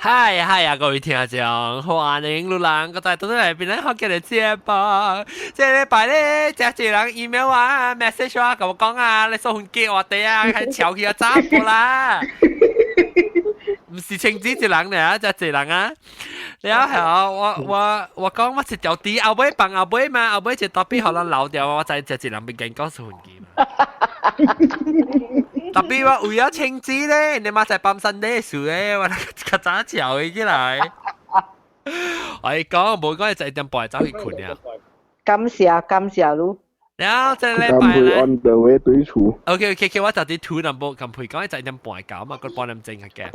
嗨嗨呀，各位聽眾，歡迎路人，我在到嚟邊咧學嘅嚟節目。即係禮拜咧，隻隻人 email 啊、message 啊，同我講啊，你送機我哋啊，係潮佢啊揸過啦。唔是青子一人嚟啊，隻隻人啊。然後我講我一條啲後尾放後尾嘛，後尾就特別可能留掉，我就隻隻人邊見講送機嘛。特別話為咗青子咧，你媽就幫身啲事咧，我較早潮起來。我講冇講就一點半走去困啊。感謝你。然後這禮拜咧 on the way 對處。OK，我就啲圖能冇咁配講就一點半搞嘛，個半點正嘅。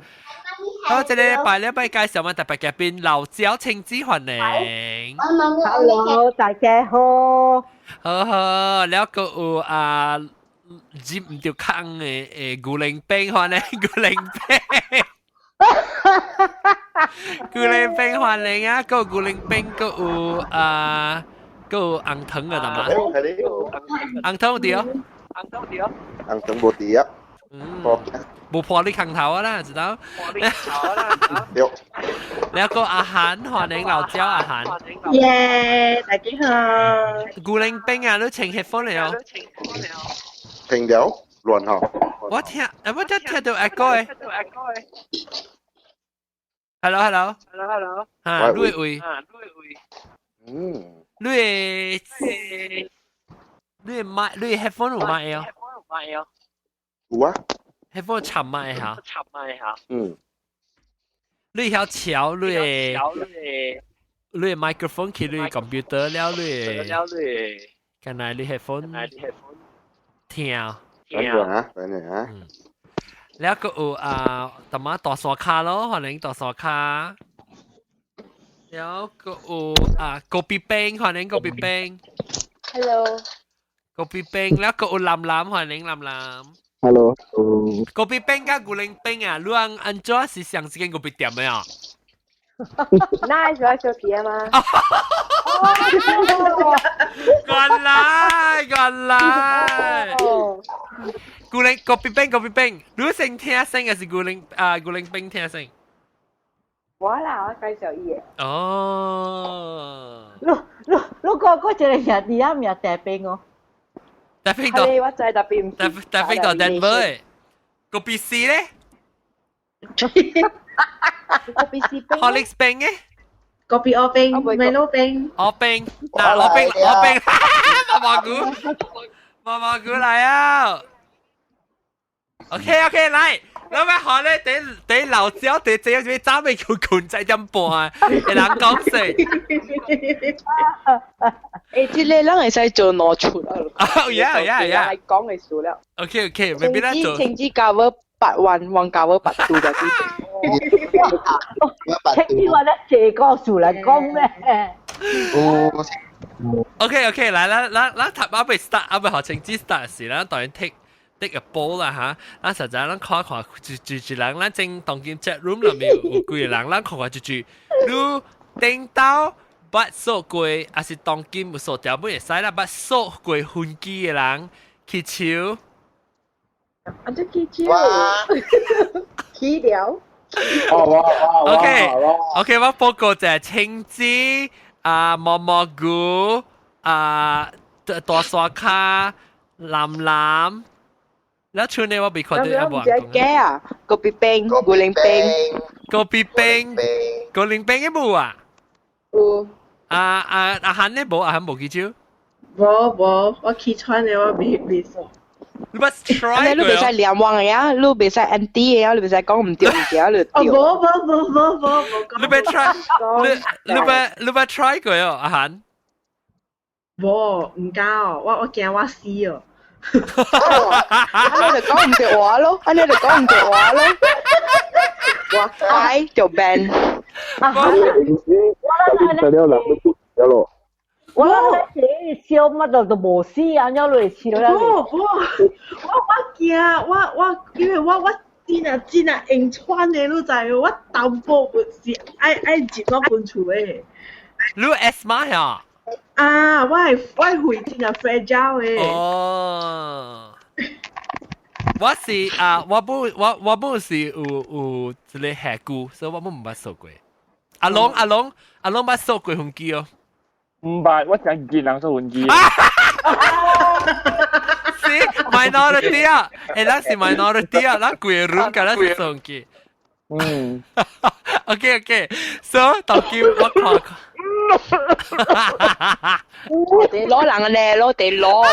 好，這禮拜介紹我特別嘅邊劉椒青子歡迎。Hello， 大家好。好，แล้วก็จิ้มเดียวข้างกูเล็งเป้ง歡迎กูเล็งเป้งกูเล็งเป้ง歡迎啊，個กูเล็งเป้ง個紅藤啊，係嘛？紅藤啲哦，紅藤冇啲啊。冇破你坑頭啊啦，知道？แล้วก็อาหาร歡迎劉椒อาหาร。耶，大家好。กูเล็งเป้ง啊，你請 headphone 嚟哦。停掉，亂學。我聽到 echo 誒。Hello。嚇，你會？你麥，你 headphone 有麥哦？有啊。headphone 插麥嚇。你曉調你 microphone 去你 computer 了你。กันไหน你 headphone 聽。等陣啊。แล้วก็ตมาต่อสอคา咯歡迎ต่อสอคาแล้วก็โกปีเป้ง歡迎โกปีเป้ง Hello。โกปีเป้งแล้วก็ลำ歡迎ลำ Hello。โกปีเป้งกับกูเล้งเป้ง啊你安怎是上次間โกปี店的啊那係小小皮嗎？原來個別冰，你聲聽聲還是古靈冰聽聲？我啦，我介紹伊嘅。哦。你嗰隻人啲啊，唔係大冰哦。大冰到。係我在特別唔。大冰到 Denver 個別士咧？個別士冰。Horlicks 冰嘅？個別我冰，Milo冰。我冰，嗱我冰，麻麻菇嚟啊！ OK， 嚟，咁樣學咧，你留咗地這樣子揸尾條裙仔咁半，你諗講先。即係咱會使做攞出啊。係講嘅數了。OK， 未必得做。青子教我8萬，黃教我8度就啲。青子我咧借個數嚟講咩？OK， 嚟啦，頭啱未 start，啱未學青子 start 時啦，當然 take a ball 啦嚇，咱實在咱看住人，咱正當今 chat room 裏面有幾個人，咱看住，你頂到捌數過，還是當今有數條本會使啦，捌數過分機嘅人去手。啊，這氣球，氣條。OK， 我報告就係青子毛蘑菇大沙卡藍。แล้วชุนเนี่ยว่าบีคนเดียวบอกกัน แกอ่ะกบปีเป้งกูเล็งเป้ง ก็ปีเป้งก็ลิงเป้ง嘅冇啊อาหารเนี่ย冇อาหาร冇幾少冇我起穿嘅我未數你不 try 你唔使連環嘅呀你唔使 anti 嘅呀你唔使講唔對嘅你冇你不 try 你不 try 過啊อาหาร冇唔夠我驚我死哦你就講唔對話咯，你就講唔對話咯，哇乖就 ban。我寫笑乜都冇死啊，有類似啦。我驚我因為我真啊硬穿嘅，你知我頭部是愛接我本厝嘅。你 asthma 呀？我係肺真係 fragile 嘅。哦。我是我本是有一个下姑，所以我本唔捌掃過。阿龍捌掃過飛機哦。唔係，我講見人掃飛機。是 minority 啊，咱是 minority 啊，咱貴人㗎，咱是掃飛機。嗯。OK，so 到叫我看。地攞人嘅咧，攞地攞嘅。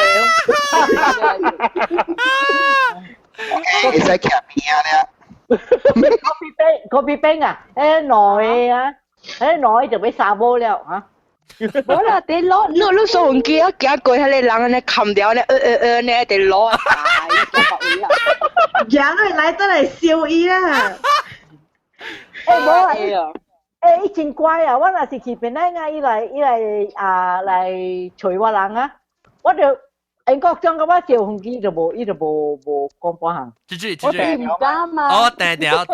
你使夾片咧？嗰邊冰啊，內啊，內就俾殺波了嚇。冇啦，地攞數唔記啊，幾句喺你人咧冚掉咧，咧地攞。人係嚟得嚟笑伊啦。冇啊！伊真乖啊！我若是去邊咧啊，伊嚟隨我人啊，我就英國將個我照飛機就冇，伊就冇講半行。我哋唔敢嘛。哦，掉。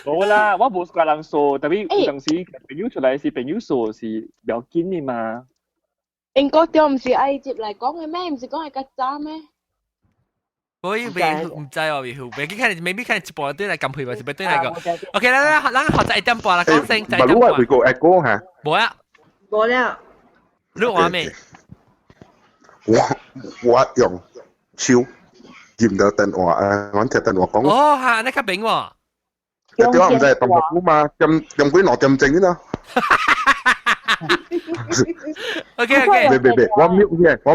冇啦，我冇個人掃，特別有陣時朋友出嚟是朋友掃是比較緊嘅嘛。英國啲唔是嗌接嚟講嘅咩？唔是講係曱甴咩？我以為唔知哦，未記看你，maybe看一部對嚟撳配，或是對嚟個。OK，咱學習一點半啦，講聲就一點半。唔係，會個 echo 嚇。冇啊，冇了。你話咩？我用手驗到電話啊，我接電話講。哦，嚇，你較明喎。有啲我唔知係同學估嘛，撳幾耐撳正啦。OK，別，我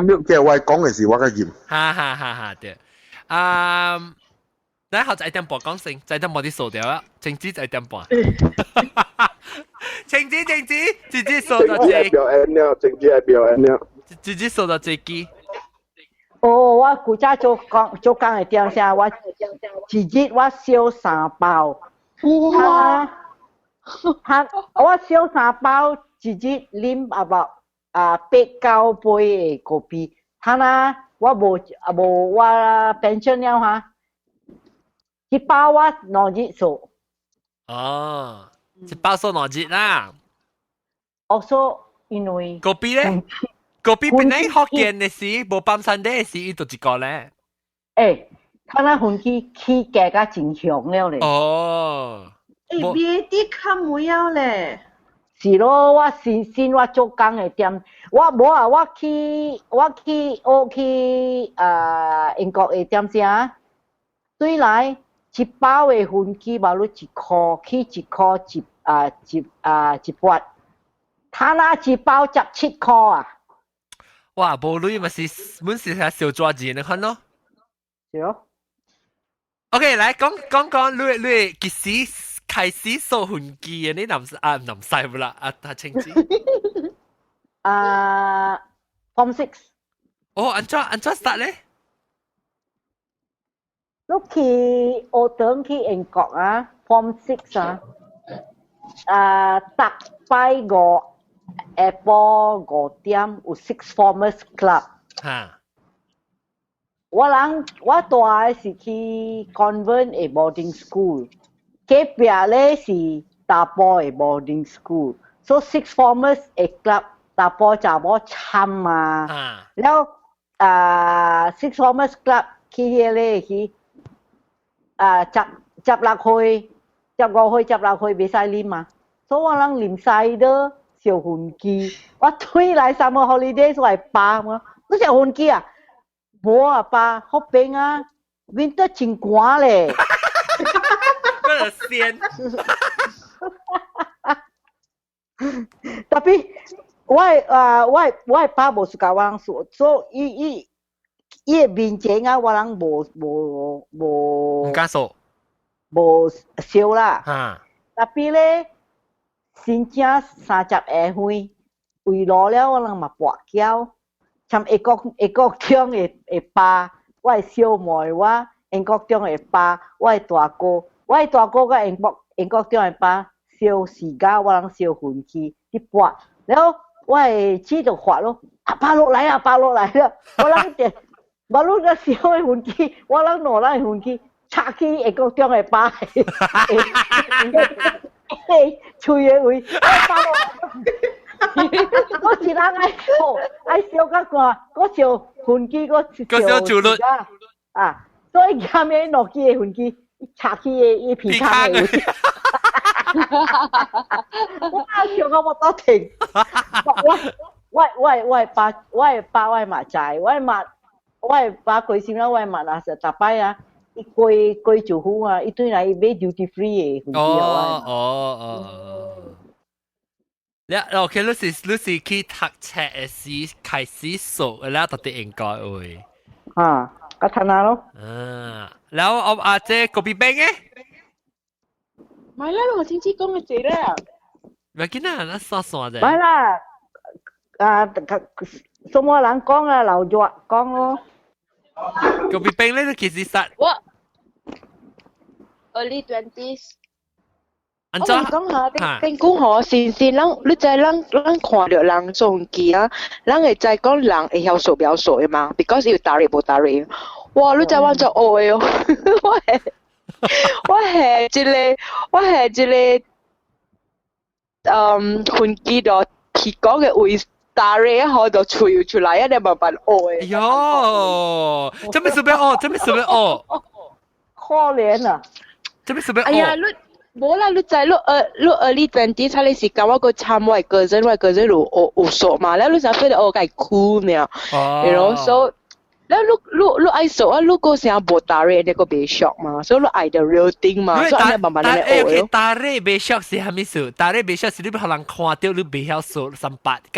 mute嘅，我講嘅時我嘅驗。哈，對。咱學習一點半講聲，就一點半啲掃掉啦，靜止就一點半。靜止掃到這。表演了，靜止係表演了。靜止掃到這機。哦，我古早做工嘅點聲，我一日我燒3包。哇！我燒3包，一日啉8-9杯嘅咖啡。我無我 pension 了哈，一包我2日數。哦，一包數2日啦。Also 因為咖啡咧，咖啡本來福建嘅事，無밤山嘅事，伊就一個咧。飛機起價甲真香了咧。哦。別啲較唔要咧。是咯，我先我做工嘅點，我去英國嘅點先，對來一包嘅飛機嘛，你1塊，起1塊一半，他那一包17塊啊！哇，無類嘛是，本是係小抓錢你看咯。係咯。OK，來講，你幾時開始掃飛機嘅？你南西不啦？他清字。Form 6。哦，安怎 start 咧？你去學堂去英國啊 ，Form 6啊，逐擺5下晡5點有 Six Formers Club。哈。我大係是去 convent 嘅 boarding school， 隔壁咧是大埔嘅 boarding school， 所以 Six Formers 嘅 club 大埔就冇參啊。然後Six Formers Club 去嘅咧去十6歲未使啉嘛，所以我人啉曬的小飛機，我推來 summer holiday 所以爸嘛，你小飛機啊？冇啊，爸，好冰啊 ，winter 真寒咧。嗰個先。特別我爸無是教我人數，所以伊面前啊，我人無敢數，無燒啦。哈。特別咧，新正30下歲，為落了我人嘛跋筊。像英國中嘅爸，我係小妹我，英國中嘅爸，我係大哥甲英國中嘅爸，小時間我人小飛機一跋，然後我係指就發咯，爸落來啦，我人就我攞個小嘅飛機，我人攞人嘅飛機，插去英國中嘅爸，吹嘅位，爸落。我是人爱烧甲寒，我烧焚机，我烧酒律啊，所以下面落机的焚机，插起伊皮康的。我烧到我都停。我爸嘛知，我爸貴先啦，我嘛那時逐擺啊，伊過住戶啊，伊對來伊買 duty free 嘅飛機啊。OK，你是去讀冊嘅時開始數，然後特啲應該會。啊，個睇下咯。然後我阿姐嗰邊邊嘅。唔係啦，我先知講嘅字啦。唔緊啊，那傻傻啫。唔係啦，什麼人講啊？劉若講咯。嗰邊邊咧，其實實。我 early 20s。我講下，定講下先，你知人看到人做機啊，人會知講人會曉數表數嘅嘛 ，because 要打嚟冇打嚟。哇！你知我做愛哦，我係一個分機度提講嘅位打嚟一下就吹出來，一定慢慢愛。喲，做咩事咩哦？做咩事咩哦？可憐啊！做咩事咩哦？哎呀，冇啦，你知你early 20差你時間我個參我個人有數嘛，แล้ว你就覺得我係cool呢，you know so。แล้วลูกไอโซอ่ะลูกก็เสียบตาเรเนี่ยก็เบช็อกมา所以ลูกไอ the real thing มา所以อันนี้慢慢嚟學ตาเร่เบช็อก是係咩事？ตาเร่เบช็อก是你俾人看到你未曉數三八㗎，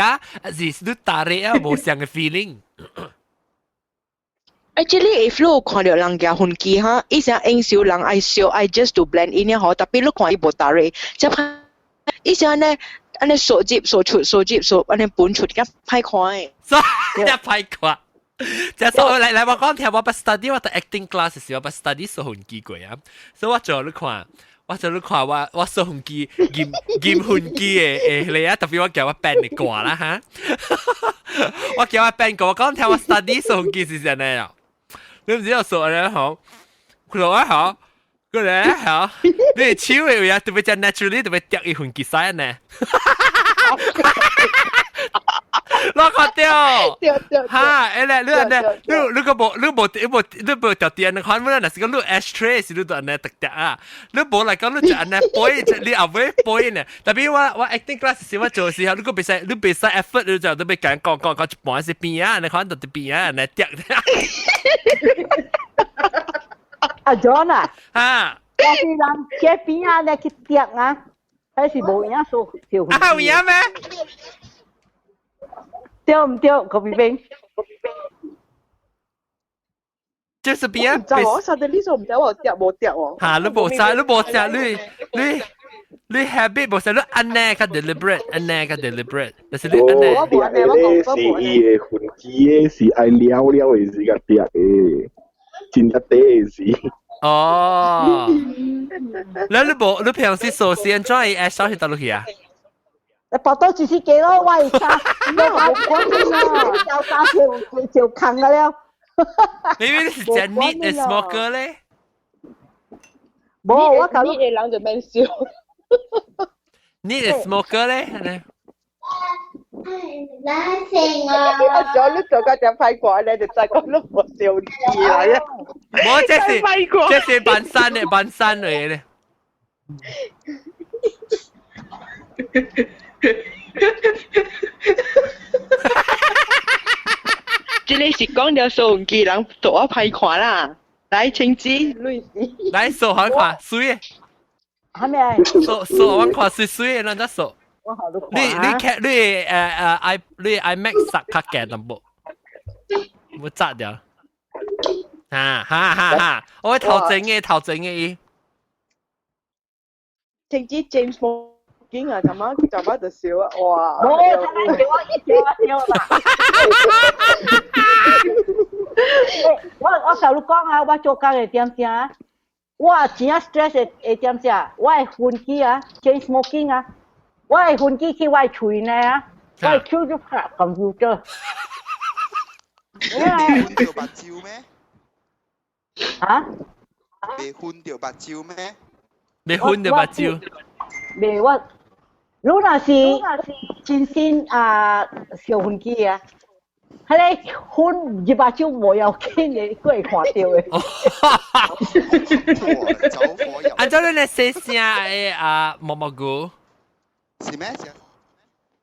是你ตาเร่啊冇相嘅 feeling。Actually if ลูก看到人家หุ่นกี้ฮะอีเสียเอง少人ไอ少 I just to blend in เนี่ยฮะแต่พี่ลูก看อีบตาเร่จะพาอีเสียเนี่ยอันนี้數接數出數接數อันนี้本出嘅派看所以一派看。就所以嚟我講聽，我不 study 我讀 acting class 嘅時候，我不 study 數หุ่น機過啊，所以我做你看，我數หุ่น機劍หุ่น機嘅你啊，特別我叫我 band 嚟過啦嚇，我叫我 band 過，我講聽我 study 數หุ่น機是點樣啊？你唔知我數咧好，佢話好，佢咧好，你超嘅呀，特別就 naturally 特別掉一หุ่น機曬呢。攞個掉，嚇！誒咧，你個冇掉電，看乜？嗱，是個你 ashtray 是你度呢特特啊！你冇嚟講，你就呢背，你後尾背呢？特別我 acting class 時我做時候，你個比賽 effort，你就都俾講一半是邊啊？你看到啲邊啊？呢掉。阿 John 啊，嚇！我是人嘅邊啊？你去掉啊？還是冇影數條？啊，有影咩？對唔對？嗰邊就是邊啊？就我實在呢數唔知我掉冇掉喎。嚇！你冇曬，你 habit 冇曬，你安呢個 deliberate，但是你安呢？我掉嘅是伊嘅หุ่น機嘅是愛撩嘅時間掉嘅，真一啲是。哦，你平時做時間裝喺手去到落去啊？你搏多住先幾咯？喂，我有三條坑嘅了。你以為是隻 neat 嘅 smoker 咧？冇，我搞呢嘅人就咩笑？neat 嘅 smoker 咧？阿咗你做家隻批過咧，就真係講都冇笑字嚟啊！冇，這是半山嚟嘅咧。這裡是講了數唔記人做一批看啦，來請指類似。來數下看水，係咪？數我看水，咱再數。我好多看。你 iMac 實較勁淡薄，冇扎掉。哈！我頭前嘅。請指 James Bond 啊，怎麼就笑啊？哇！我同你講啊，我做工嘅點正啊，我真 stress 嘅點正，我係分機啊 ，chain smoking 啊，我係分機去我喙呢啊，我係手就拍 computer。你掉白蕉咩？啊？你換掉白蕉咩？你換掉白蕉？未我如若是真心小分机啊，迄个分一把酒无要紧的，佫会看到的。走火入。按照你嚟細聲嘅毛毛菇是咩？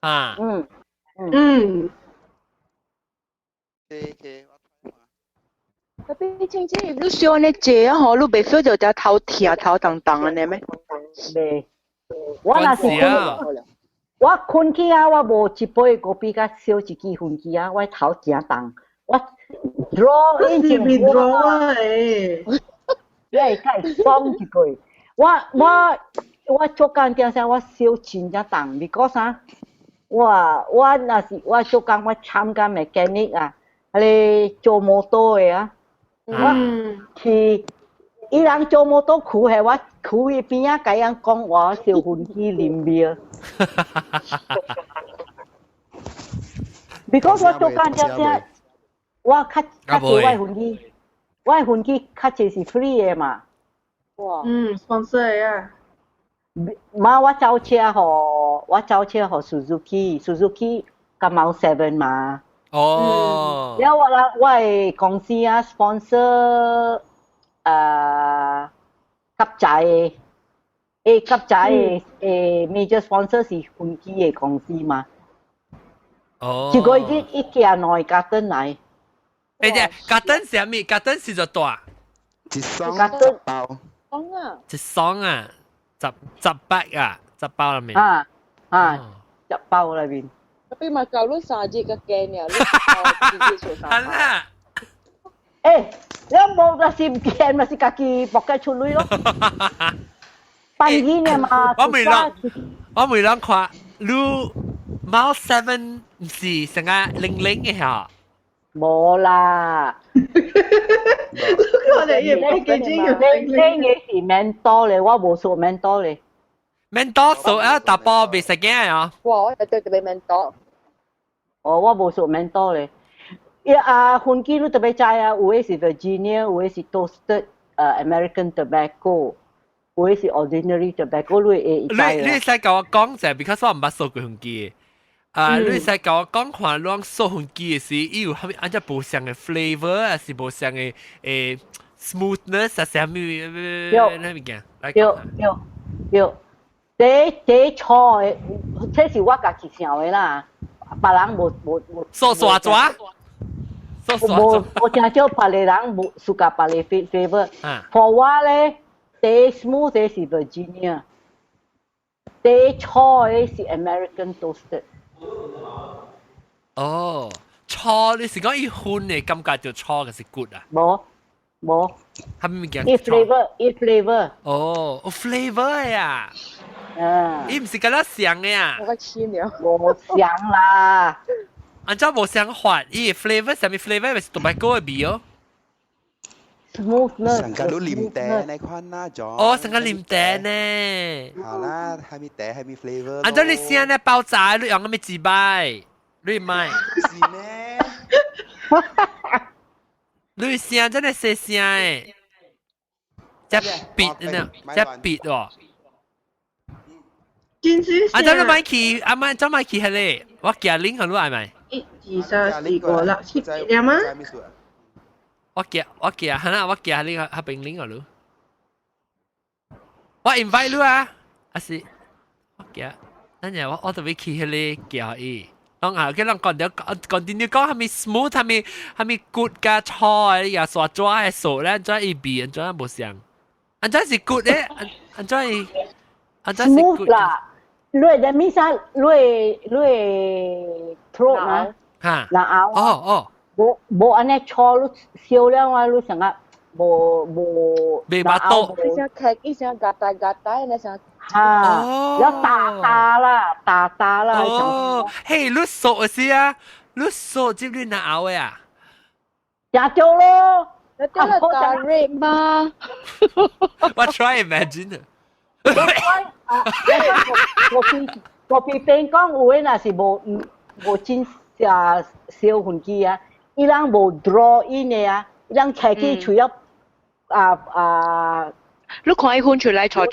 啊，特別正正，你小安尼坐啊，吼，你袂 feel 到只頭痛頭重重安尼咩？袂，我若是我困起啊，我無一杯咖啡甲少一支分機啊，我頭真重，我 draw 已經 draw 啊誒，你係太爽一個，我做工點聲，我少真正重，because 啥？我若是我做工，我參加 mechanic 啊，係做摩托嘅啊，我去伊人做摩托開係我開伊邊啊，甲人講我小分機啉廟。because 我做工點聲，我較濟我分機較濟是 free 嘅嘛。哇sponsor 啊。嘛，我走車互 Suzuki 甲 Mount Seven 嘛。哦。然後我嘅公司啊 sponsor 急仔嘅，急仔嘅major sponsor 是分機嘅公司嘛。哦。結果一家內家登嚟。家登是咩？家登是就大。一雙包。爽啊！一雙啊，十包啊，10包入面。10包裏面。特別嘛，搞你3日個驚啊！你自己做3包。啊！你冇那是驚，咪是家己搏雞出嚟咯。半夜呢嘛。我未諗看，你Mount Seven 唔是成個零嘅嚇。冇啦。我哋亦冇記住要你是 mentor 咧，我冇做 mentor 咧。mentor 做打波未食嘅啊！哇！我對特別 mentor。我冇做 mentor 咧。分機你特別知啊，有嘅是 Virginia， 有嘅是 toasted American tobacco， 有嘅是 ordinary tobacco， 你會知啊。你使甲我講就係 because 我唔捌做過分機。你使甲我講看，你做分機嘅時，伊有蝦米按照無相嘅 flavour， 還是無相嘅smoothness， 還是蝦米那物件？有，第錯嘅，這是我家己想嘅啦，別人無。掃刷抓。無真少別個人無自家別個 flavour。For 我咧，第 smooth 嘅是 Virginia， 第錯嘅是 American toasted。哦，錯你是講伊薰嘅感覺就錯嘅是 good 啊？冇，係咪物件？伊 flavor。哦 ，flavor 呀。伊唔是咁樣香嘅啊？我個天了。冇香啦。按照無香法，伊 flavor 什麼 flavor 咪是 tobacco 嘅味哦。smoothness。成個都黏嗲ใน款啦咗。哦，成個黏嗲呢。好啦，係咪嗲係咪 flavor？按照你聲咧爆炸，你用咁嘅字擺，你咪。是咩？你聲真係細聲誒，只別呢，只別喎。見少少。按照你買去，按照買去係咧，我寄link 佢你係咪？1、2、3、4個啦，切點啊？我寄，我寄你個邊link 佢你。我 invite 你啊，還是我寄，等陣我特別去迄個寄伊。當下佢講continue講係咪 smooth 係咪 good 加錯嘅，刷抓嘅數咧，抓一比，抓冇相，按照是 good 咧，按照是 smooth 啦。你的咩啥？你 throat 啊？嚇，嗱哦，冇安尼錯，你笑了啊！你成日冇未巴肚，一聲咳，一聲嘎嗒，那聲。有打啦。哦，嘿，你熟是啊？你熟接你哪拗呀？食咗咯，你得了打瑞嗎？我 try imagine。我譬邊講有誒，若是無真小分機啊，伊人無 draw in 嘅啊，伊人開機除咗你看伊混出來搓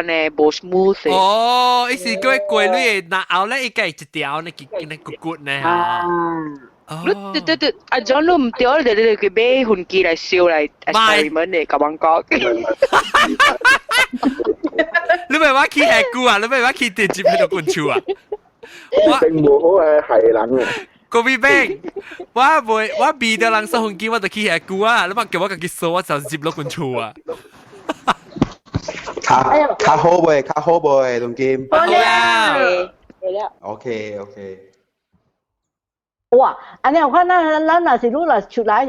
呢，無 smooth 嘅。哦，伊是叫伊過濾拿後咧，伊計一條呢，見呢骨骨呢嚇。你對，阿 John 你唔對，你去買混機來燒來 experiment 嘅，咁樣講。你咪話佢係估啊？你咪話佢直接喺度灌處啊？並冇好係人啊！個 B 兵，我避到人手混機，我就佢係估啊！你咪叫我自己數，我就接落灌處啊！卡好袂，同劍。好呀OK。哇！安尼我看咱若是如若出來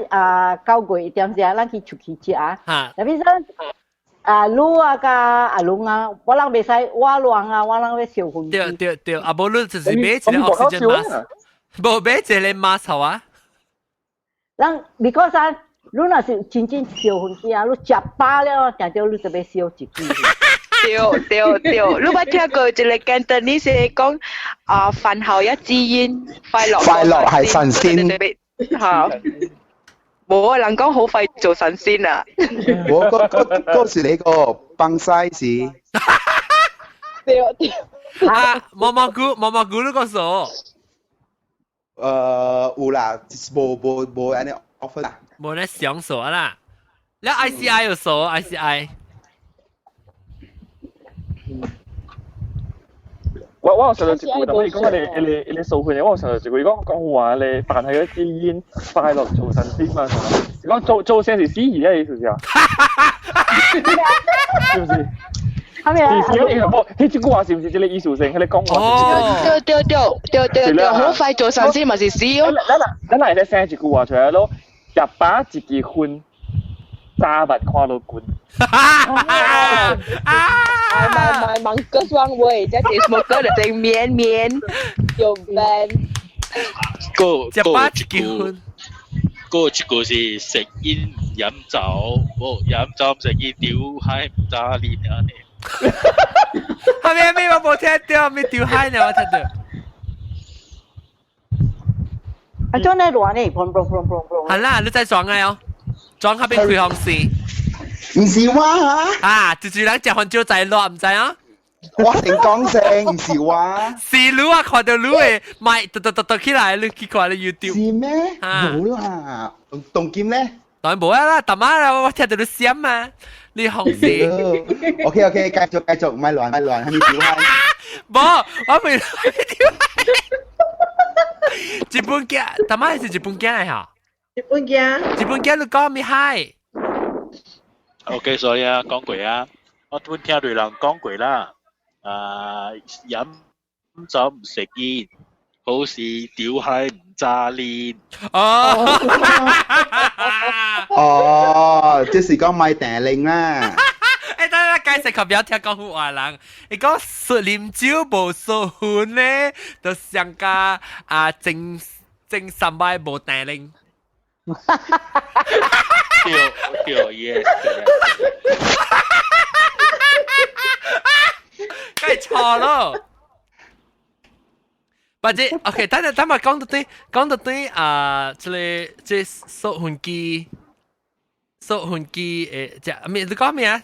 9月點鐘，咱去出去食啊。特別說你啊甲阿龍啊，我人袂使我亂啊，我人要燒混機。對，啊無你就是買一個 oxygen mask，無買一個 mask 好啊。人 because 啊，你若是真正燒混機啊，你食飽了，定定你就要燒一支。對，你捌聽過一個Cantonese係講飯後一支煙，快樂係神仙。嚇，冇啊！人講好快做神仙啊！我嗰時你個崩西士。對。毛毛菇你個數？有啦，冇安尼 offer 啦。冇咧上數啦。你 ICI 有數 ICI。我有上到一句，但係講你數佢，我有上到一句，講話你扮係一支煙，快樂做神仙嘛。講做先是司儀啊，你是不是啊？是不是？係咪啊？呢句話是唔是即係意思性？係你講話。對，好快做神仙咪是死咯。咱嚟咧寫一句話出來咯，一把一結婚。沙拔看到滾。芒果雙位，即係 smoker 就正面用 ban。一把一結婚。嗰一個是食煙唔飲酒，飲酒唔食煙，屌閪唔揸鏈啊你。係咪我冇聽到？咪屌閪呢？我聽到。啊，做咩亂呢？砰！係啦，你再撞啊！裝下邊開航線，唔是話住人食飯招仔落唔知啊？我成講聲唔是話。是路啊，看到路誒，咪突起來，你去看你 YouTube。是咩？冇啦，動劍咧？當然冇啦，大媽啦，我聽到你閃嘛，你航線。OK， 繼續，唔係亂，係咪屌閪？冇，我未屌閪。日本嘅，大媽係日本嘅嚟嚇。日本嘅你講咩嗨 ？OK， 所以啊，講過啊，我都聽對人講過啦。飲酒唔食煙，好似屌閪唔揸鏈。即是講買訂令啦。等解釋及有聽講好話人，你講說啉酒無數款咧，就上加正三擺無訂令。yes。梗係錯咯。或者 OK， 等下講到對即數換機誒，你講咩啊？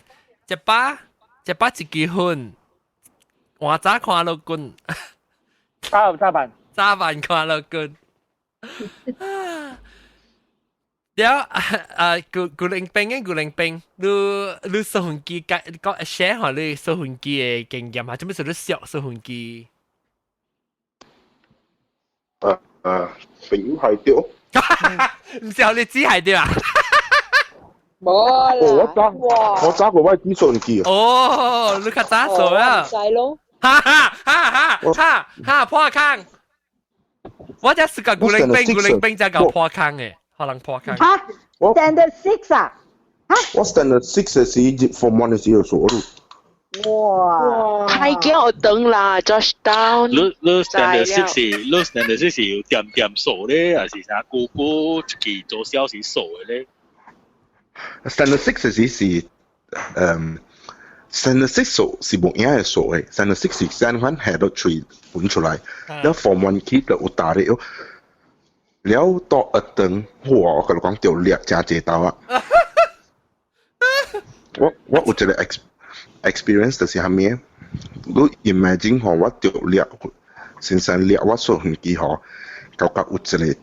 一把一結婚，我早看到滾。早晚看到滾。แล้วกูเล็งเป็งรู้สหุนกีก็แชร์หอเลยสหุนกีเก่งยำหาจะไม่สุดรู้เสียวสหุนกี表係屌，唔知你知係點啊？冇啦，我揸過威機信機啊！哦，你卡揸數啊？細咯，哈破坑！我只是個古靈兵就搞破坑嘅。可能破坑。Standard 6啊？我 Standard 6係Form 1嘅時候數咯。哇！太驚我等啦 ，Georgetown。你 Standard 6要點數咧，還是啥個一期做消息數嘅咧 ？Standard 6係Standard 6數是冇影嘅數嘅 ，Standard 6是相反係到3本出來，แล้ว Form 1期就有打嘅。了到一頓，我跟你講條獵真濟到啊！我有一個 experience 就是係咩？你 imagine 嗬，我掉掠先生掠我數遠機嗬，到有一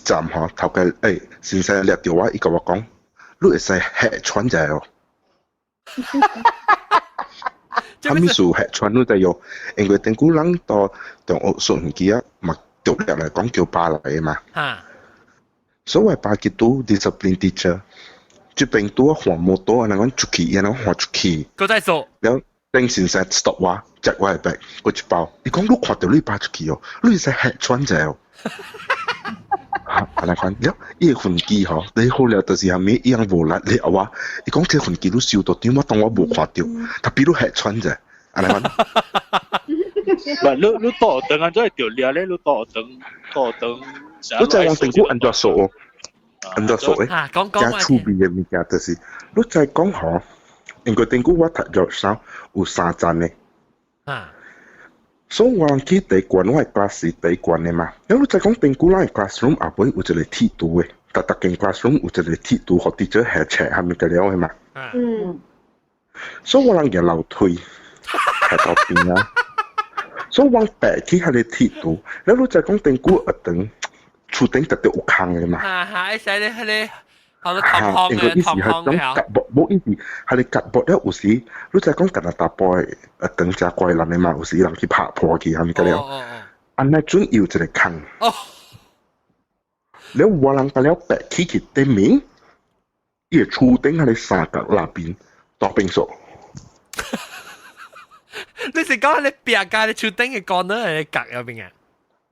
站嗬，頭家先生掠掉我，伊甲我講，你會使客串者哦。他咪數客串你知喲，因為定古人到中學數遠機啊，嘛掉掠嚟講叫巴嚟嘛。所謂巴結都 discipline teacher。這邊多換摩托，然後出去，然後換出去。佢在做。然後等先生 stop 我，接我嘅 bag，我一包。你講你看到你巴出去哦，你係客串者哦。嚇，安尼款，了，伊個分機吼，你好了，就是係咩樣無力你話，你講這分機你收到點，我當我無看到，特別你客串者，安尼款。唔，你多等啊，再條掠咧，你多等。你再往政府按照數哦。按照所謂加儲備嘅物件，就是你再講嗬，因為定估我讀咗少有3站嘅，所以我去第一關我係 class 第一關嘅嘛。然後你再講定估我係 classroom 後尾有一個鐵度嘅，特間 classroom 有一個鐵度，學啲咗下斜下面嘅了嘅嘛。所以我人嘅樓梯係到邊啊？所以我白起係個鐵度，然後你再講定估一等。厝頂特別有坑嘅嘛，係使你好多堂堂嘅堂堂嘅，夾薄冇意思，係你夾薄咧有時，你就講加拿大波等隻怪人嘅嘛，有時人去拍破佢係咪咁樣？安尼準要一個坑，你我人個了白起佢對面，伊個厝頂係你三角那邊多邊數。你是講你別家你厝頂嘅角呢係角入邊啊？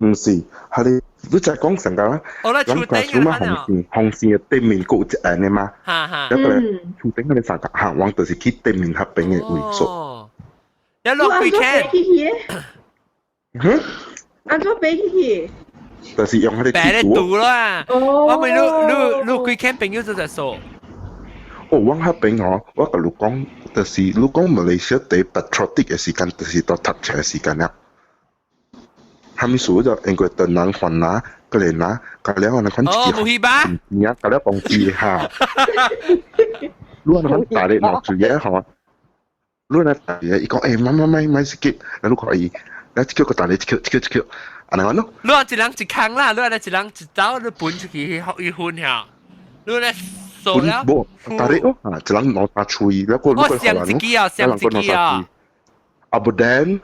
唔是，係你就係講成個啦。我咧厝頂嘅紅線嘅對面嗰隻眼嘅嘛。一個厝頂嗰啲三角行往就是去對面合併嘅位數。有落 weekend。安怎飛去？就是用佢哋鐵度啦。我咪你 weekend 朋友就在說。哦，我合併我同你講，就是你講馬來西亞第 patriotic 嘅時間，就是到讀冊嘅時間啦。他們說就因為等人還拿，個嚟拿，個了我哋看自己學，而個了講字哈。如果我哋大力攞住嘢嚇，如果你大力，伊講誒買食嘅，你可以，你叫個大力叫，安尼講咯。如果一人一坑啦，如果你一人一刀，你搬出去一分下，如果你數了，大力哦，一人攞把錘，แล้วก็我想自己啊，想自己啊。阿伯丹。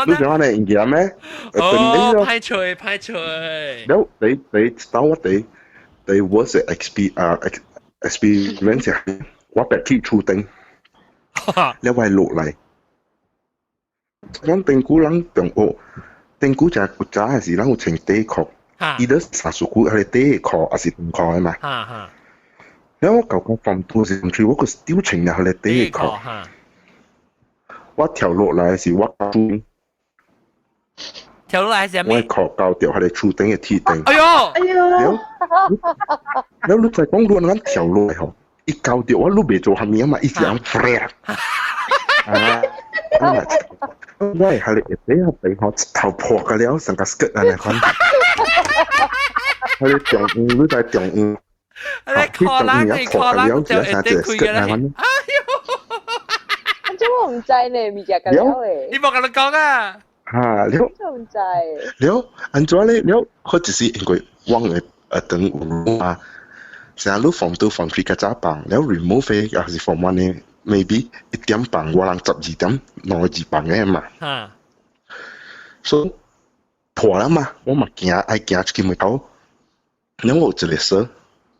你想下你應該咩？哦，派除。แล้ว你當我哋 worst experience 係我白去厝頂，แล้ว係落嚟。我定估人中學，定估就係古早係時人有穿底褲，伊都三十股係底褲還是長褲嘅嘛。แล้ว我舊個房度時陣，我個丟穿又係底褲。我跳落來是我豬，跳落來係咩？我靠高掉喺你厝頂嘅鐵頂。哎呦！แล้ว你再講亂咁跳落嚟嗬，一高掉我都未做下面啊嘛，一直咁 flat。喂，係你俾我俾我頭破嘅了，成個 skirt 啊你看。係你中午，你在中午。你可能就一定開嘅啦。哎呦！我唔知呢，咪就咁樣咧。你冇咁樣講啊！嚇，了。我唔知。了，安怎咧？了，佢只是因為往嘅等有啊，成日都放到放飛嘅早棒，了 remove 嘅又是放完呢 ，maybe 1點棒，我人12點2棒嘅嘛。嚇。所以破啦嘛，我咪愛行出去門口，然後我有一個說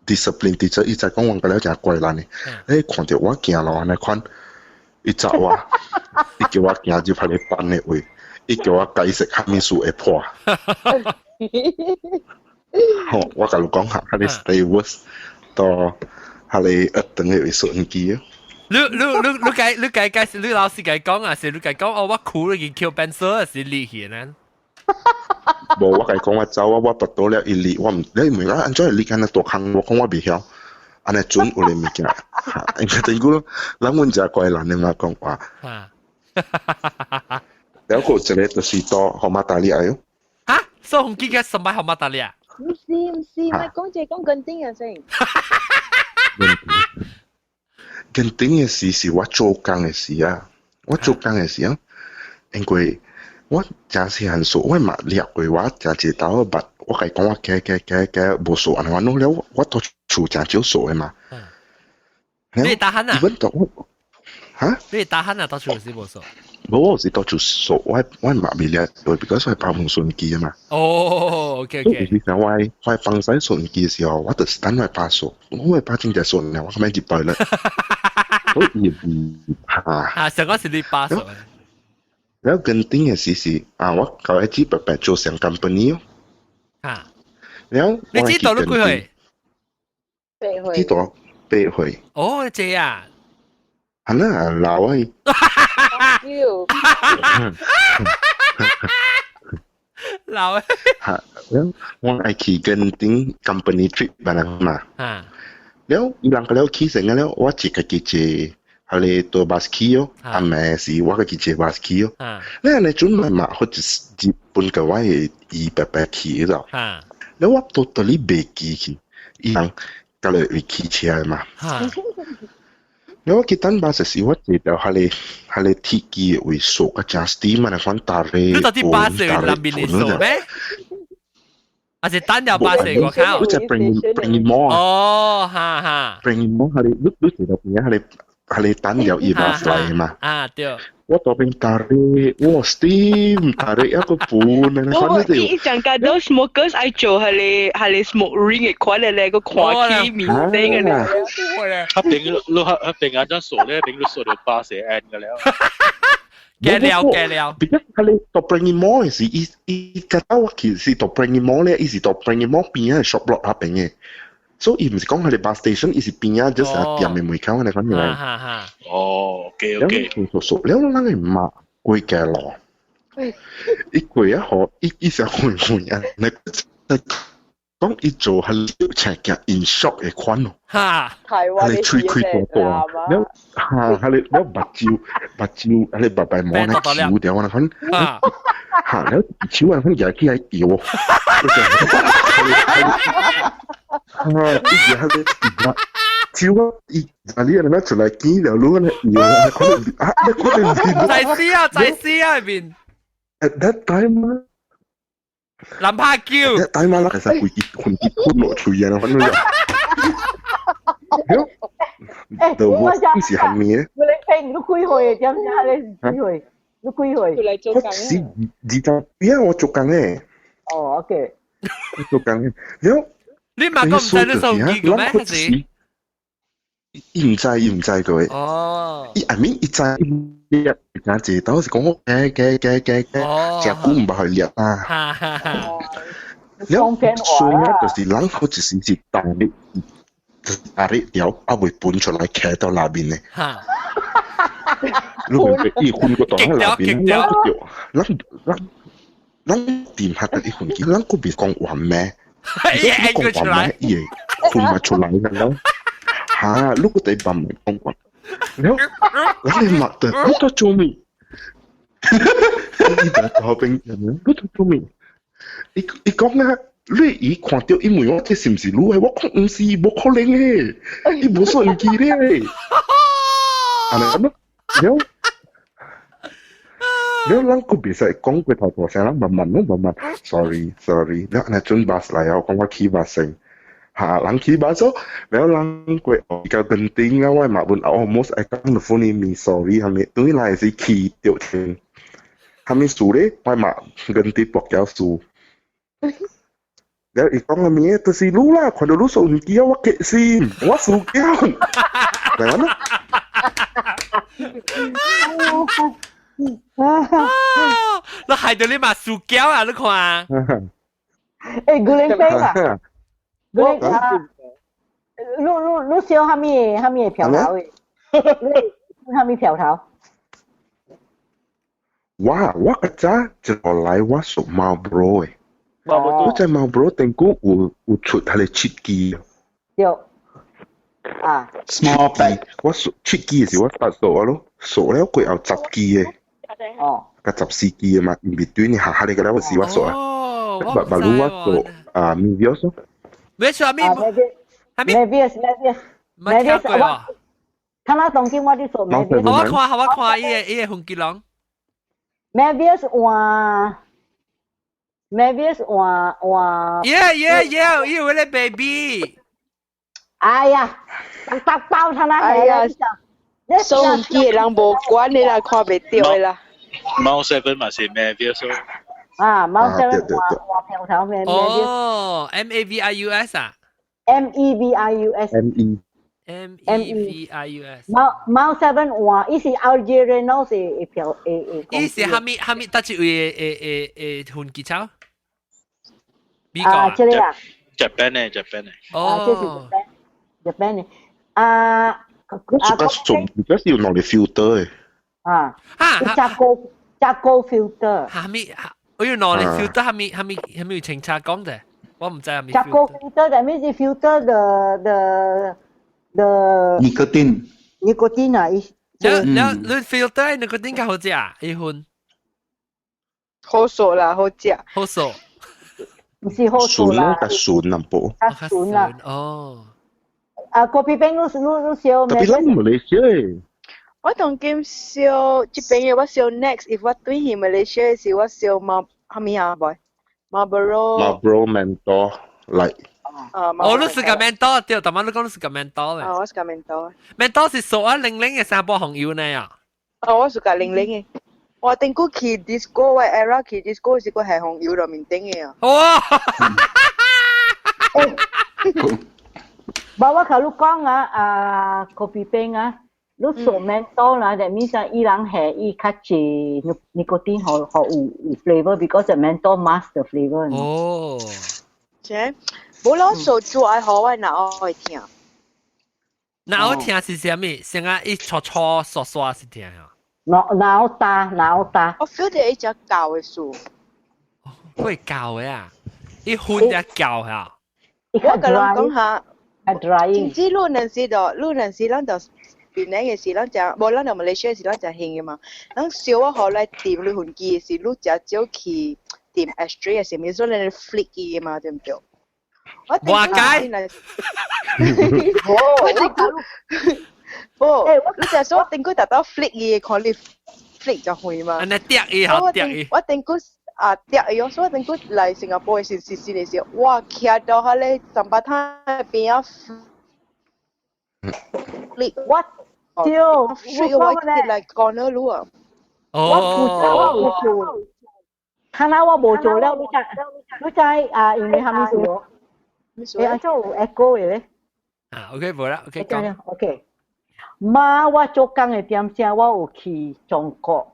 discipline teacher，伊在講我個了真怪難嘅，誒看到我行路安尼款。伊找我，伊叫我行入佢哋班嘅位，伊叫我解釋下面數會破。好，我甲你講下，佢哋 stay worse 到佢哋一等嘅數唔記啊。你解釋，你老師解講啊，是你解講哦，我苦你叫變色是厲害呢。無，我解講我走啊，我拔到了一粒，我唔，你唔明啊？安怎會你咁樣大坑？我講我未曉。安尼準有啲物件，因為定估，咱阮只怪人嘅嘛講話。แล้ว個一個就是到號碼大利啊！嚇，所以紅機嘅什麼號碼大利啊？唔是，咪講緊丁啊先。跟頂嘅事是我做工嘅事啊，我做工嘅時候，因為我真是很熟，我嘛掠過我真係到捌，我係講我嘅無數，我弄了我到處真少數嘅嘛。你打鼾啊？嚇？你打鼾啊？到處是無數？冇，我是到處數，我嘛未掠過，because 我係跑紅順機啊嘛。哦，OK OK。其實我係放曬順機嘅時候，我就等我把數，我係把正隻順了，我咁樣入袋啦。好熱上嗰時你把數。แล้วกันติ้งสิว่าเขาไอ้ที่แบบ做成 company แล้ว你知道都幾歲？知道8歲。哦，這啊。係啦，老啊。老啊。係，แล้ว我ไอ้ขี่กันติ้ง company trip มาแล้วมาแล้วอีหลังก็แล้วขี่เสร็จแล้วว่าจิกกิจ係你ตัวบาสกี้哦，係咪是我嘅記者บาสกี้哦？呢你準備嘛，好似日本嘅話係200騎咗，你我到到你未騎去，伊人隔嚟會騎車嘛？你我記得巴士時我記得係你鐵機會數個張 steam 啊，你講打你，你到底巴士南邊你數咩？還是單有巴士我靠？你就 bring more 哦，哈哈 ，bring more 係你知道邊係你。係你等有二百嚟嘛？對。我嗰邊打你，我 steam 打你一個半啊！你講呢條。一陣間都 smokers 愛做係你 smoke ring 嘅款咧，個看起面頂嘅咧。一定眼張傻咧，一定都傻到8成 N 嘅了。計了。別一係你讀 bring more 時，伊個兜其實讀 bring more 咧，伊是讀 bring more 邊啊 shop block 下邊嘅。所以唔是講佢哋 bus station，而是邊啊，just 店嘅門口你講嘢。哦，OK。熟，你諗係抹貴嘅咯？一貴一號，一時換啊！你講一做係赤嘅 in shop 嘅款咯。台灣嘅吹多你係你白照，你白摸你照掉我講。你照啊，佢又係幾係掉。一直喺度照啊！你人哋出嚟見就攞咧，可能仔絲啊邊。At that time 林柏嬌。That time 啦，其實會換落去啊，反正就。到我是後面咧。你聽都幾歲？點解你幾歲？都幾歲？我是而家我做緊咧。哦 ，OK。做緊咧，你媽個唔使你手機嘅咩？伊唔知佢。哦。I mean，伊知你而家知道是講我嘅，只估唔把佢掠啊。了，所以就是人好似是當你壓力了，啊會搬出來企到那邊咧。你明白？伊換個檔喺那邊，咱掂下得一款機，咱嗰邊講話咩？講話咩？嘢換埋出嚟嘅咯。嚇！如果你唔講話，แล้ว你默的，你都做咩？你就後邊人，你都做咩？你講啊！你看到因為我這是唔是路嘅？我講唔是，冇可能嘅，你冇信機咧。係咪咁咯？แล้วเราก็bisa 講佢頭頭聲啦，慢慢 sorry，แล้ว那準備嚟啊，講我ขี่巴聲，嚇，人ขี่巴咗，แล้ว人佢個跟定啊，我嘛本 almost 係講到 phone 咪 sorry 係咪？對嚟是ขี่掉天，係咪數咧？我嘛跟啲博咗數，แล้วอีก講咩？就是รู้啦，看到รู้數唔記得我嘅先，我數咗，係咪咯？你害到你嘛塑膠啊！你看。誒，古靈飛啊！古靈啊！你笑下面飄頭嘅，下面飄頭。我個仔就來我屬毛 bro 嘅，我在毛 bro 定估有出係你切機有啊 small bag 我屬切機嘅時我發數咯，數了佢有10機嘅。哦，個14機啊嘛，唔係短你下下你個咧我試我數啊，白路我數啊，Mevius 咩數啊？咩？Mevius 冇聽過啊！睇下當今我啲數 Mavis， 我看伊個風紀龍 Mavis 換，伊有個 baby。哎呀，白包他那哎呀，手機人無管你啦，看袂到啦。貓 seven 嘛是咩 view 啊，貓 seven 換票頭咩？哦 ，Mavius 啊 ，Mevius。Mevius。貓 seven 換，伊是 Algerian 是票伊是哈咪搭一位飛機超？美國啊，這裡啊 Japan 呢 Japan 呢？啊，這是日本嘅。啊，這個仲而家要攞嚟 filter 嘅。啊，加高 filter。哈咪，我要攞嚟 filter，哈咪有清查講嘅，我唔知係咪。加高 filter，但係是 filter the nicotine 啊，你 filter nicotine 較好食啊？一款好數啦，好食。好數。唔是好數啦。較順淡薄。較順啦。哦。啊，咖啡餅你燒咩？咖啡餅馬來西亞。我同佢燒，這邊嘅我燒 next，if 我對去馬來西亞時我燒蝦米啊boy Marlboro menthol like。哦，你是個 menthol，對，但係你講你是個 menthol 咧。哦，我是個 menthol。menthol 是數啊零零嘅三波紅油呢啊。哦，我是個零零嘅。我頂過去 disco，我 era 去 disco 是個係紅油入面頂嘅啊。哇！Bawa kalau kau kopi peng lu so mentol lah. That means ilang hair catchy nicotine ho flavor because the mentol mask the flavor. Oh. 啫，冇攞數做愛好啊，嗱我會聽。嗱我聽是啥物？先啊一搓搓刷刷是聽啊。腦大。我 feel 到一隻教嘅數。會教嘅啊？一混一教啊？我甲人講下。drying。總之，路陣時咱就邊呢嘅事，咱就無咱就馬來西亞時，咱就興嘅嘛。咱小我學來掂你份機嘅時，你就走去掂 extra 嘅時，咪所以你 flick 嘅嘛，對唔對？我解。哦，你就所定佢達到 flick 嘅，看你 flick 就會嘛。安尼跌伊好跌伊。我定佢。啊，跌咗，所以等佢嚟新加坡嘅時嘅時候，哇，徛到下咧三八灘邊啊，what？屌，我嚟講咗路啊！我做，睇下我冇做了，你知啊？因為係咪做？你按照 echo 嘅咧？啊 ，OK 冇啦 ，OK 講。OK，媽，我做工嘅點先，我有去中國。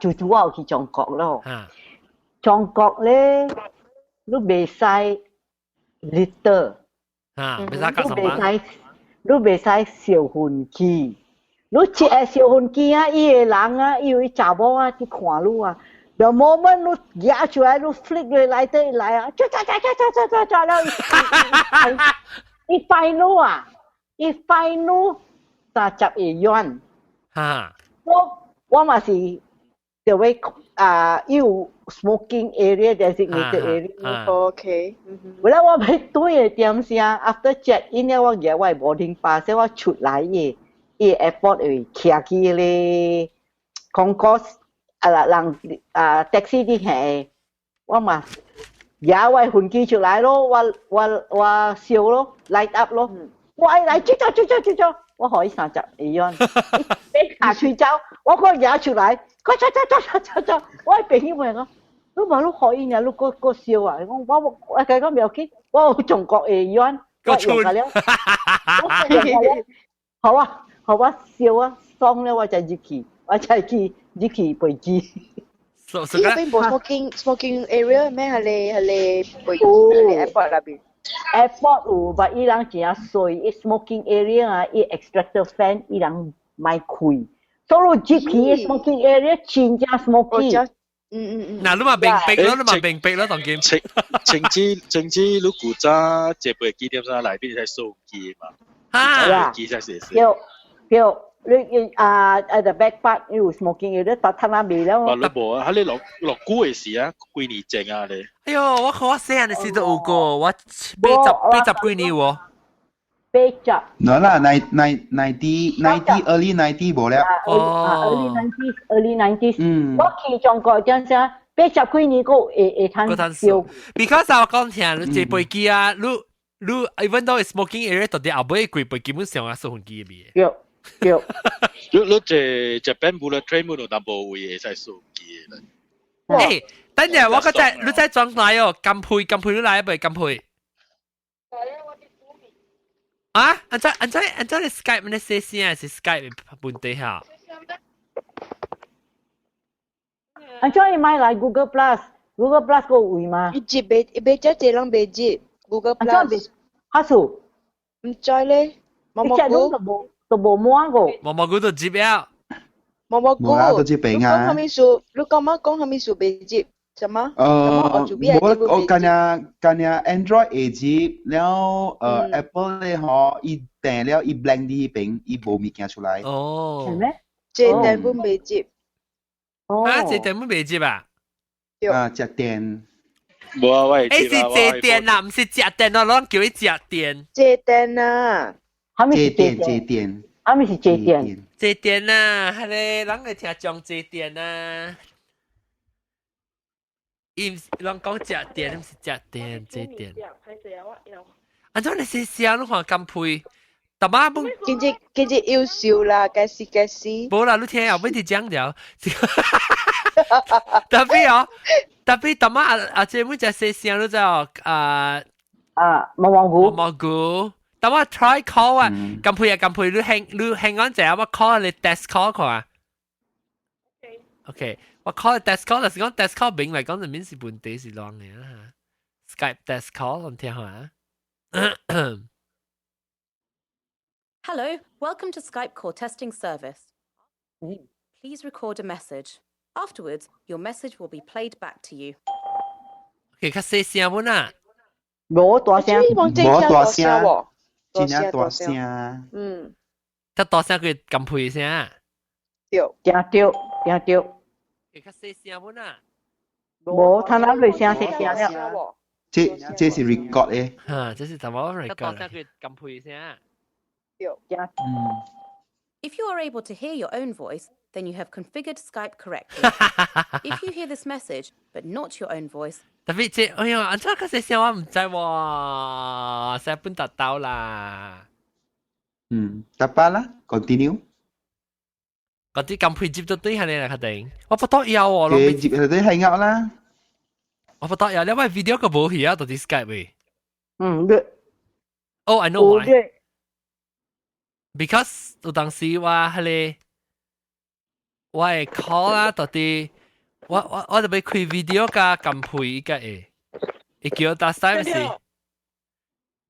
主我有去中國咯。中國咧，你袂使 litter，你袂使燒糞機。你一個燒糞機啊，伊個人啊，伊有查某啊去看你啊。The moment 你夾出來，你 flick 佢來得來啊，了，伊快你啊，伊快你30個元。我嘛是。The way 有 smoking area designated area。OK。後來我喺對嘅點先 ，after check in 咧，我攞我 boarding pass，我出來嘅，airport 會徛起咧 concourse 人taxi 啲係，我嘛攞我糞機出來咯，我燒咯 ，light up 咯，我嚟追，我可以30個元，俾下吹走，我個攞出來。走！我係朋友講，你話你可以呀，你個笑啊！我佢講唔緊，我中國嘅元，我用㗎了，好啊，笑啊，爽咧我就入去飛機。呢邊冇 smoking area 咩？係飛機係 airport 那邊。airport 有，但伊人真係衰，伊 smoking area 啊，伊 extractor fan 伊人賣開。Solo GP smoking area 真正 smoky。嗱，你嘛並逼啦，當劍。政治你古早這輩幾點上來邊係手機嘛？啊，機才是。你the back part 有 smoking area，但係那邊咧。話你無啊，你落股嘅時啊，幾年整啊你？哎呦，我細漢嘅時都有過，我八十幾年喎。，backup。嗱啦，90 early 90冇了。early 90s。嗯。我去中國點先，backup 幾年個會攤少。Because 我講聽，你坐飛機啊，你 even though it's smoking area，到底後尾貴飛基本上係數機嘅。有。你這邊冇啦 train 冇到淡薄會會使數機啦。誒，等陣我嗰隻你再裝來哦，金配你來一杯金配。啊？按照你 Skype 你寫先係 Skype 本地下。按照你買嚟 Google Plus 個會嗎？一接這人別接 Google Plus。哈數？唔知咧，毛毛菇。都冇摸過。毛毛菇都接了。毛毛菇。冇啦，都接餅啊。你講下面數別接，什麼？我今日 Android 會接，แล้วApple 咧嗬，伊訂了伊 blank 啲餅，伊冇物件出來。哦。係咩？這訂本別接。啊，這訂本別接啊？啊，隻電。冇啊，喂。誒，是這電啊，唔是隻電啊，攞叫你隻電。這電啊。係咪是借電？係咪是借電？借電啊，係咧，人嚟聽講借電啊。伊唔是人講借電，唔是借電，借電。安怎你寫寫你看咁配？大媽本跟住優秀啦，解釋。冇啦，你聽後尾啲講了。特別大媽啊，這每隻寫寫你知哦，毛毛菇。但我 try call 啊，咁配你 hang on 陣，我 call 你 desk call 佢啊。OK， 我 call desk call， 但是講 desk call 名嚟講就免是本地是啷嘅啦。Skype desk call 我聽下。Hello, welcome to Skype call testing service. Please record a message. Afterwards, your message will be played back to you. OK， 較細聲本啊。冇大聲。冇大聲。真係大聲。嗯。較大聲佢咁配聲。對。較細聲本啊。冇，睇下佢聲細聲了。這是 record 嘅。嚇，這是怎麼 record？ 較大聲佢咁配聲。If you are able to hear your own voice, then you have configured Skype correctly. If you hear this message, but not your own voice, 特別即哎呀，安怎較細聲我唔知喎，成本達到啦。得吧啦 ，continue。嗰啲咁配接咗對係你啦，確定。我不多有喎，佢接佢啲係啱啦。我不多有，你話 video 個冇去啊，到啲 Skype 喂。對。Oh, I know why. Because 有當時話係你，我係 call 啦，到啲。我就俾開 video 㗎咁配依家誒，你叫我打曬唔是？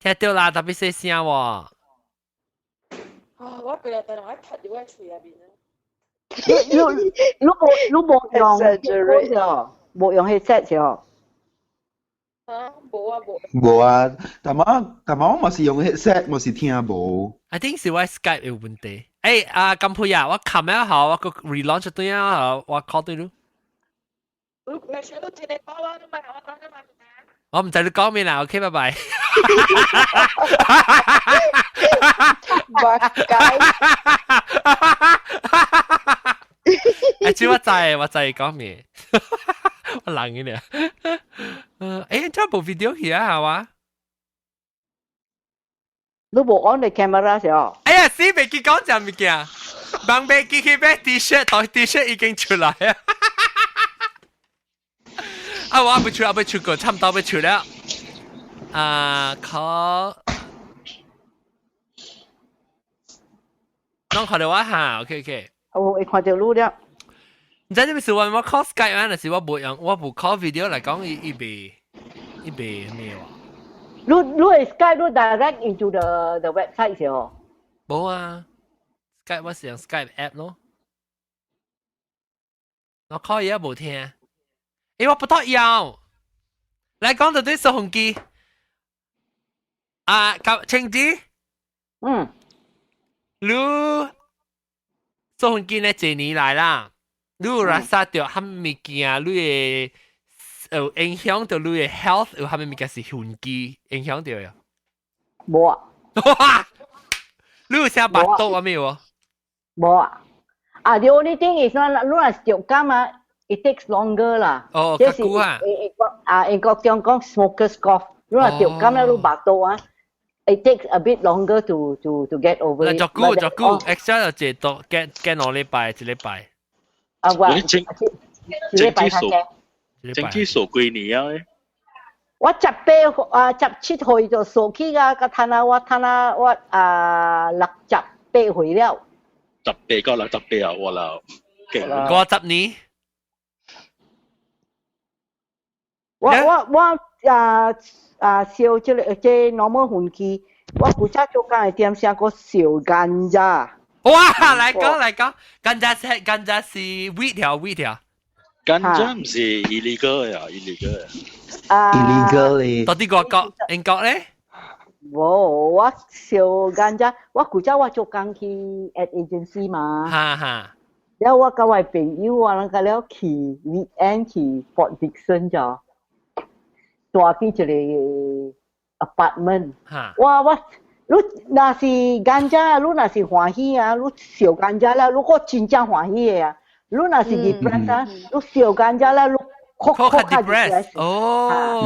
聽到啦，特別細聲喎。我佢哋等我一拍咗喺嘴入邊啦。你冇用 headset 咗。冇啊，但我咪是用 headset，咪是聽冇。I think 是我 Skype 有問題。誒咁配啊，我琴日好，我個 relaunch 對啊，我 call 對咯。我唔知你講咩啦 ，OK， 拜拜。知我知講咩？我冷嘅咧。誒，部 video 去啊，係嘛？你冇 on 你 camera 咗？哎呀，死未見講就唔見，盲未見佢咩 T-shirt， 台 T-shirt 已經出嚟啊！啊，我未出過，差唔多未出了。น้องขอเดี๋ยวว่าโอเค我看到路了。唔知你咪是話我 call Skype 啊，還是我冇 call video 嚟講一倍咩話？你 Skype 你 direct into the website 咗？冇啊 ，Skype 我是用 Skype app 咯。我 call 而家冇聽。我不得要，嚟講到啲數紅機，晴子，你數紅機呢這年來啦，你有認識到乜物件，你嘅影響到你嘅 health， 有乜物件是紅機影響到呀？冇啊！你有啥巴肚啊没有？冇啊。啊，the only thing is 如果是着監啊 ，it takes longer 啦。哦，即是較久啊。英國中講 smokers cough，如果着監咧，你巴肚啊 ，it takes a bit longer to get over it。嗱，足久 ，extra 就多get 兩禮拜，一禮拜。啊，我整禮拜睇嘅。整體數幾年啊？我17歲就數起啊，個攤啊，我68歲了。18到68啊，我啦，勁啊50年。我燒即normal 粉機，我負責做緊係點寫個燒乾咋？哇，嚟講，乾渣是 wheat 條。乾渣唔是 illegal 呀，illegal 呀。illegal 咧。到底外國英國咧？我燒乾渣，我負責我做緊去 ad agency 嘛。哈。然後我跟我朋友啊，那個了去 weekend 去 Port Dickson 咋，住去一個 apartment。你若是乾渣，你若是歡喜啊，你燒乾渣啦，你個真正歡喜嘅啊。你若是 depress 啊，你燒乾渣啦，你確 depress。哦。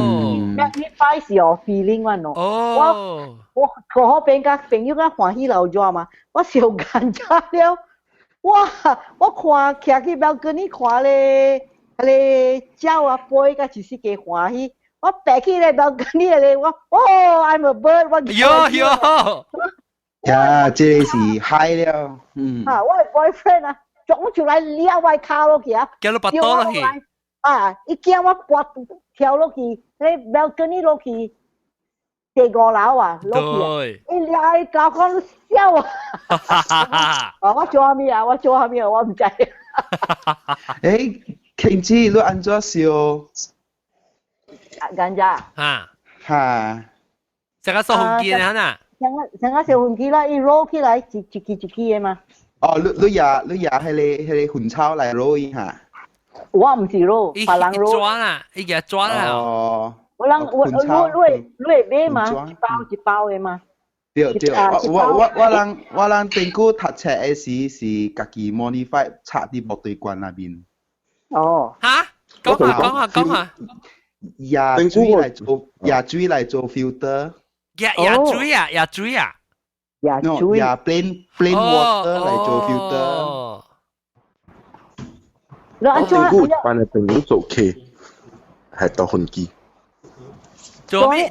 Magnify your feeling 喎喏。哦。我好朋友甲歡喜流咗嘛，我燒乾渣了。哇！我看徛去balcony看咧，鳥啊飛，甲就是幾歡喜。我爬起來balcony咧，I'm a bird， 我喲。呀，這是嗨了，啊，我係 boyfriend 啊，撞出來撩我卡落去啊，叫你拔刀落去。啊，伊驚我拔跳落去，咧 balcony 落去。第5樓啊，落去，伊撩伊搞講笑啊！我做下面啊，我唔知。誒，傾知你安怎燒？乾渣。哈。成個燒粉機啊呐？成個燒粉機啦，伊攞起來一支嘅嘛。哦，你也迄個粉炒來攞一下。我唔是攞，別人攞。抓啦，伊個抓啦。哦。我會買嘛，一包嘅嘛。對，我人頂古讀冊嘅是家己 modify 插啲木對罐那邊。哦。嚇？講下。椰水嚟做 filter。椰水啊。No， plain water 嚟做 filter。我頂古一般嘅朋友做 K， 係倒粉機。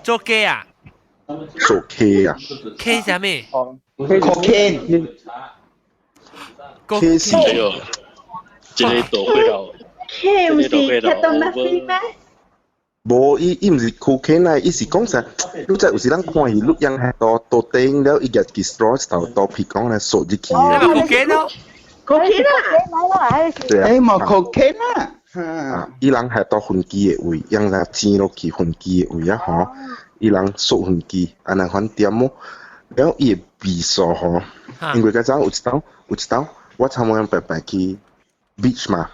做雞啊？做 K 啊 ？K 係咩？Cocaine。K 是哦，這個都會到。K 唔是 ketamine 咩？無，伊唔是 cocaine 啊，伊是講啥？你真有時咱看伊，你用係倒頂了，伊個個 straw 倒屁講來掃入去嘅。你咪 cocaine 咯 ？cocaine 啊？誒，冇 cocaine 啊！伊人係倒粉機嘅位，用來煎落去粉機嘅位啊！吼，伊人掃粉機，安尼款點咯，了伊嘅味素吼，因為嗰陣有一道，我參與白白去 beach 嘛，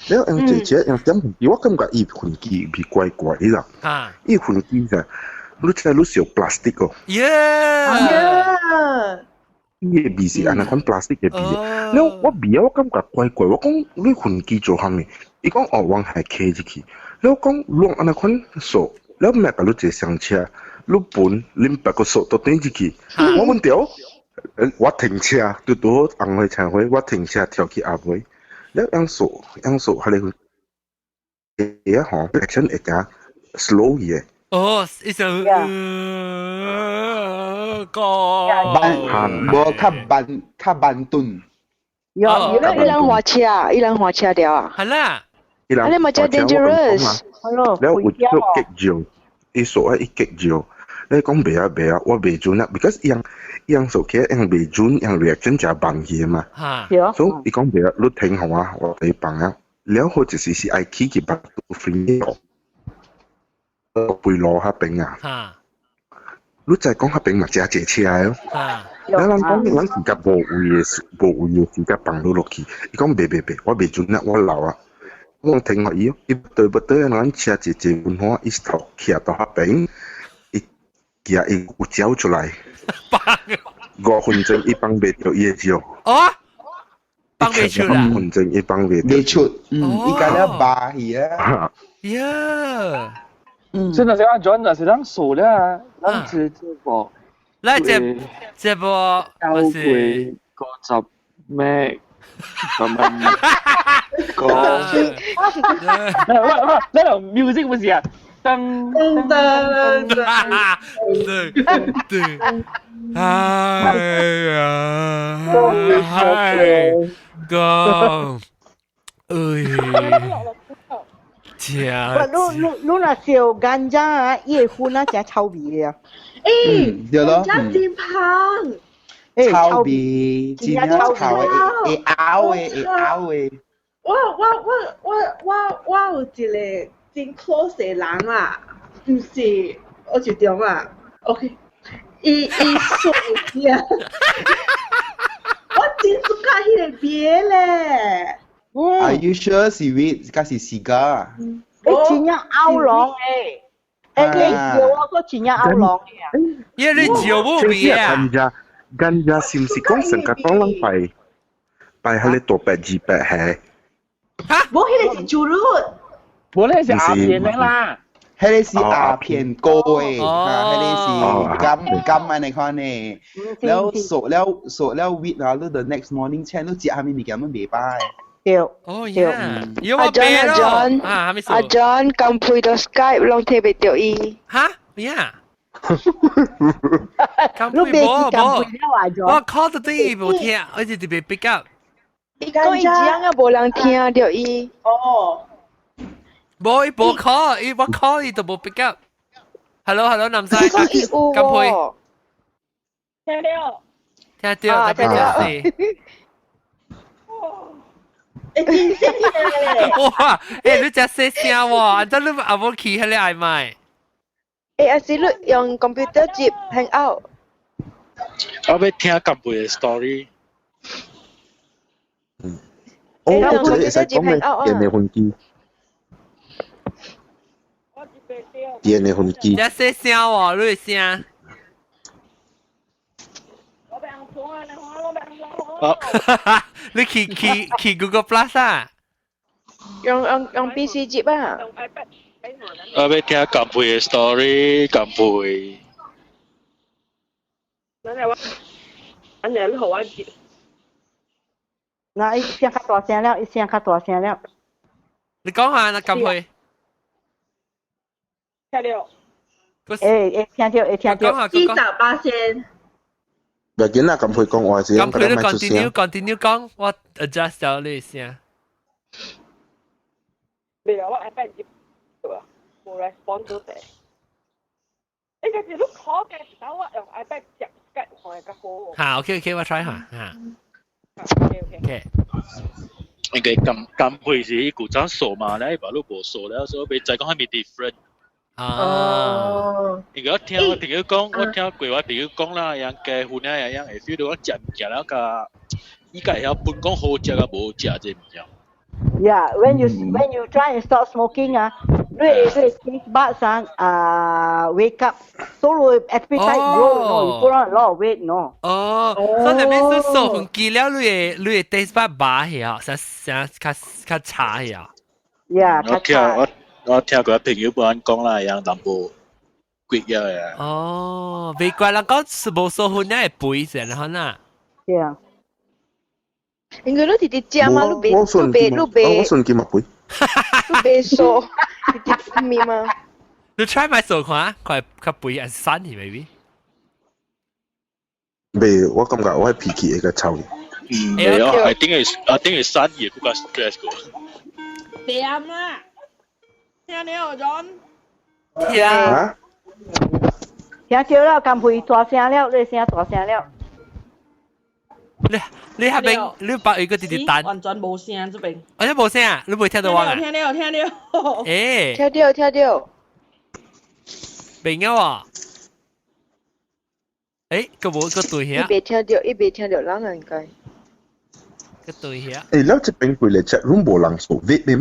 了用姐用點粉機，我感覺伊粉機味怪怪啦，伊粉機就，你睇你燒 plastic 哦，伊嘅味是安尼款 plastic 嘅味，了我味我感覺怪怪，我講你粉機做蝦米？伊講哦，我係開入去，你講弄安尼款數，你唔係甲你坐上車，你本恁別個數都頂入去，我問掉，我停車，對到紅花橙花，我停車跳去紅花，你樣數係你誒吼 action 會加 slow 嘅。哦，一種無較慢頓。伊人滑車掉啊？係啦。伊人咪真 dangerous。แล้วอุดจุกเก็กจิวอีโซอีเก็กจิวแล้ว講未啊我未準啊 because 樣數嘅樣未準樣 reaction 就係bằng嘢嘛所以伊講未啊你聽好啊我哋bằng啊แล้ว佢就是是愛起佢 back to free 背攞下邊啊你就係講下邊咪借車咯แล้ว人講人自己無嘢自己bằng落去伊講未我未準啊我留啊我聽下伊，伊對不對？咱車一文化，伊頭徛到下邊，伊有招出來， 5分鐘一幫未到嘢照。哦，幫未出啦。5分鐘一幫未到。未出，依家咧巴去啊。呀，真係阿 John 就係當數咧，當時這個，那這波交會50咩咁樣個，那種 music 不是啊？噔噔噔噔，對，哎呀，嗨，講，喂，你那燒乾醬啊，葉歡啊，真係臭味啊！對咯，乾真胖，臭味，真係臭會咬嘅。我有一個真 close 嘅人啊，唔是，我就點啊 ？OK， 伊說嘅，我真喜歡迄個別咧。Are you sure 是 weed 加是 cigar？ 真正歐郎誒，你叫我個真正歐郎嘅。因為你照冇別啊。ganja 是唔是講成個當啷拜喺你度白字白係？嚇！冇迄個是豬肉。冇咧是鴉片嚟啦。迄個是鴉片膏誒，迄個是金安尼款誒。แล้ว熟了 weed 啊，你 the next morning 請你食下面物件，你未擺。對。哦呀，有冇別咯？啊，還沒熟。阿 John 咁配到 Skype 攏睇袂到伊。嚇？呀？你別是咁配了啊 John。我 call 到啲冇聽，我就特別 pick up。伊講伊講啊，無人聽到伊。哦。冇，伊冇 call，伊我 call 伊都冇 pick up。Hello，男仔，咁配。聽到。聽到，聽到。真識嘅。哇！你真細聲喎，真你阿冇企喺你嗌咪？阿是你用 computer 接 hangout。我要聽咁背嘅 story。哦，這會使講咩？DNA 分機。DNA 分機。真細聲喎，你聲。你去 Google Plus 啊？用 PC 接啊？我要聽咁背嘅 story，咁背。你好啊！嗱，伊聲較大聲了，伊聲較大聲了。你講下那咁配。聽到。聽到，聽到。48%。唔緊啦，咁配講話先，咁配你 continue 講，我 adjust 咗你先。未有我 iPad 接冇 respond 到嘅。你個字都 call 嘅時候，我用 iPad 接嘅我係個好。嚇 ，OK， 我 try 下嚇。OK。應該咁配是古裝數嘛，你把路無數了，所以再講係咪 different？如果聽我朋友講，我聽過我朋友講啦，樣嘅婚啊樣會 feel 到我食物件啦個，依家係本講好食啊，無食啫唔樣。Yeah, when you try and stop smoking 啊，你 taste buds 啊wake up， so appetite grow， you put on a lot of weight no。哦，所以入面是數份機了，你會 taste bud 拔起啊，想較差起啊。Yeah，較差。我聽過朋友幫講啦，樣淡薄貴嘅。哦，未怪人講是無數份咧會肥先啦，嗱。對啊。應該你直接食嘛，你別。我信佢咪會。你別數，直接咪嘛。你 try 買數看，佢較肥還是散去 maybe？ 未，我感覺我係脾氣嘅臭。未啊，I think係散嘢不過 stress 個。掂啦。聽到 John？ 聽啊！聽到了，咁配大聲了，你聲大聲了。你下邊你把一個滴滴蛋，完全冇聲這邊。我真冇聲啊！你唔會聽到我啊？聽到。誒，聽到。明啊喎！誒，個冇個對呀。一邊聽到，啷個應該？個對呀。誒，แล้วจะเป็นคุยเลยจะรู้冇人數 weight 咩？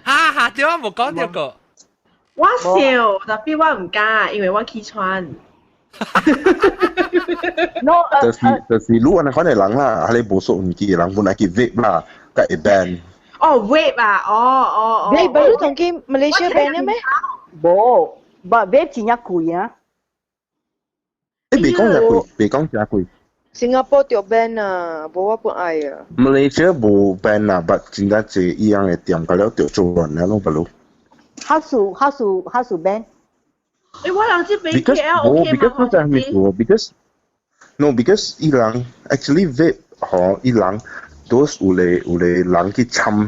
哈，點解冇講到個？我笑，但係我唔敢，因為我起床。no 就是如果你可能人啦，係你無數唔記人本來叫 vape 啦，個係 ban。哦 vape 啊，哦。你baru同佢 Malaysia ban 嘅咩？冇，but vape 真係貴啊。你未講真貴，未講真貴。新加坡就 ban 啊，無我本愛啊。Malaysia 無 ban 啦，but 真係濟一樣嘅店，佢了就做完了咯，不如。哈數 ban。誒，我諗住俾 KL OK 嘛？because 真係未做 because 伊人 actually vape 嗬，伊人都有咧人去參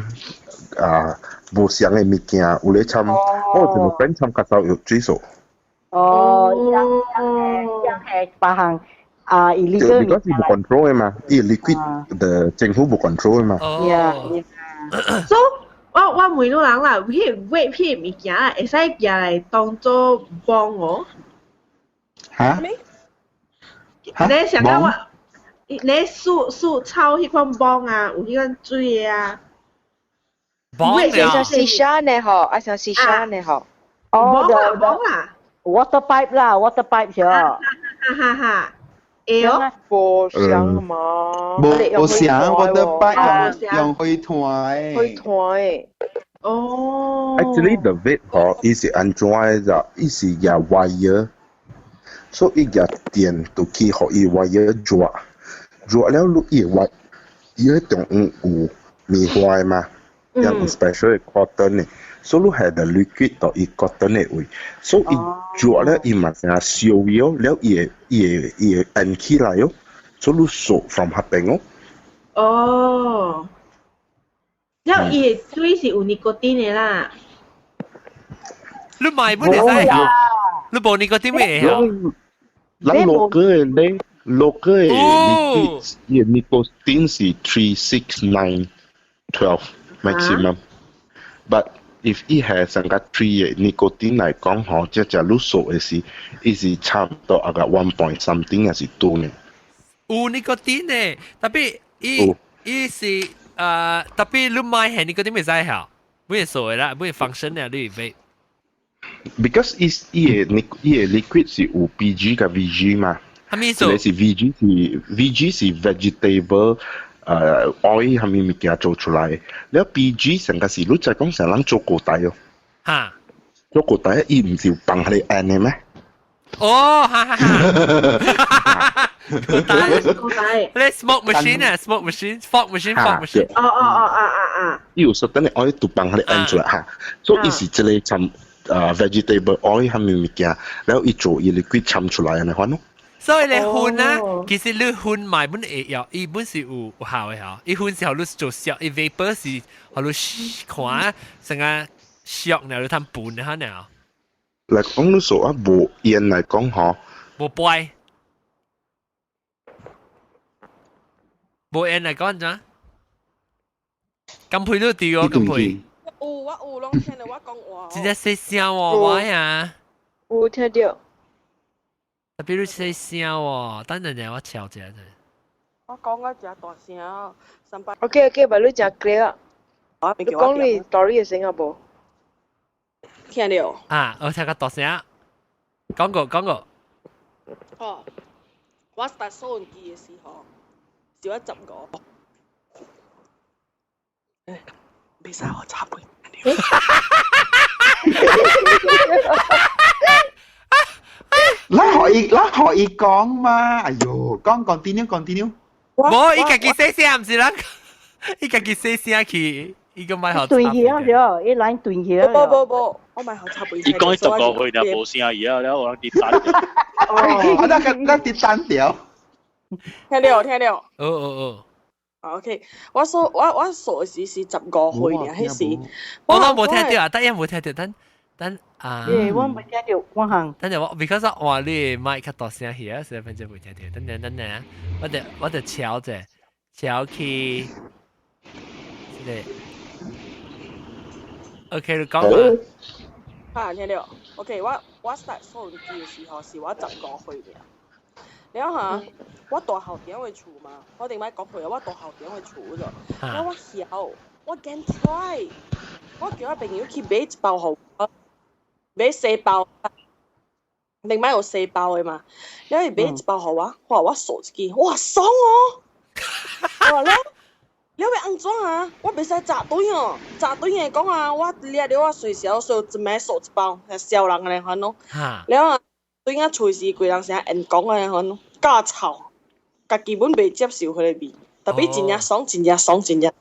無相嘅物件，有咧參，我就變參較少有追數。哦，伊人係把行illegal。because 伊無 control 嘅嘛，伊 liquid 的政府無 control 嘅嘛。So 我問到人啦，譬如 vape 譬如物件啊，會使拿來當做幫我。嚇？你想到我，你數抄迄款幫啊，有迄款水嘅啊。幫啊！像時尚呢嗬，啊像時尚呢嗬。哦，幫啦。water pipe 啦 ，water pipe 咗。哈。誒，無相嘛？無相，我的擺用去台。去台。哦。Actually the vape 嗬，伊是安怎嘅？伊是有 wire， 所以伊有電就去互伊 wire 熱了，伊話伊喺中有棉花嘛，有 special cotton 嘅。所以係個 liquid 到伊 cotton 嘅位，所以做咧伊嘛成日燒咗，了伊會按起來咯，所以數 from 下邊哦。哦，了伊嘅水是有尼古丁嘅啦。你買本嚟使啊？你冇尼古丁咩啊？咱 local 嘅咧 ，local 嘅 liquid 伊尼古丁是36912 maximum，but if 伊係成個3嘅尼古丁嚟講，嗬，即係攞數嘅時，伊是差唔多啊個1 point something 係是多呢。有尼古丁嘅，特別伊是特別你買係尼古丁未使效，冇嘢數嘅啦，冇嘢 function 嘅你會。Because 伊嘅 liquid 是有 PG กับ VG 嘛，係咪數？你是 VG 是 vegetable。oil 係咪物件做出來？แล้ว PG 成個是你就講成人做個底哦。嚇！做個底伊唔是放喺你按嘅咩？哦，哈！個底，你 smoke machine 啊 ，smoke machine，fog machine。哦。伊有實等你 oil 都放喺你按出來嚇，所以伊是即個參vegetable oil 係咪物件？แล้ว伊做伊 liquid 參出來嘅話咯。所以你混啊，其實你混埋本會有，伊本是有效嘅嗬。伊混是後你做燒，伊 vapor 是後你看成個燒了你攤拌嘅嚇呢。嚟講你數啊，無煙嚟講嗬，無杯，無煙嚟講咋？咁配都掉咁配。我攏聽到我講話。真係細聲喎，我呀。有聽到。特別你細聲喎，等陣我調一下。我講個只大聲，300。OK， 把你講 clear。你講你 story 嘅聲啊無？聽到。啊，我聽個大聲。講過。哦，我搭收音機嘅時候，是我10個。俾晒我插佢。咱可以講嘛？哎呦，講 continue。冇，伊家己細聲唔是啦，伊家己細聲去，伊個咪好。斷氣咗，伊來斷氣咗。冇，我咪好插背。伊講10個去就冇聲而家了，我跌單。我得跌單條。聽到。哦。OK，我數時是10個去嘅，迄時。我都冇聽到啊，等陣冇聽到，等啊。我冇聽到，我行。等陣我 because 我話你麥較大聲啲啊，所以反正冇聽到。等陣，我哋調去，呢個 OK， 你講嘛。聽到。OK， 我 start 收音機嘅時候是我10個去嘅。你諗下，我大後點會處嘛？我哋咪講佢，我大後點會處咗。因為我曉，我驚 try， 我叫我朋友去買一包給我，買4包。另外有4包的嘛，然后伊买1包互我，我数一支，哇爽哦！哇了，你要安怎啊？我袂使扎堆哦，扎堆的讲啊，我我随时要数一枚数1包，笑人的款咯。了啊，对啊，随时规人成演讲的款咯，假臭，家基本袂接受迄个味，特别真正爽，真正爽，真正。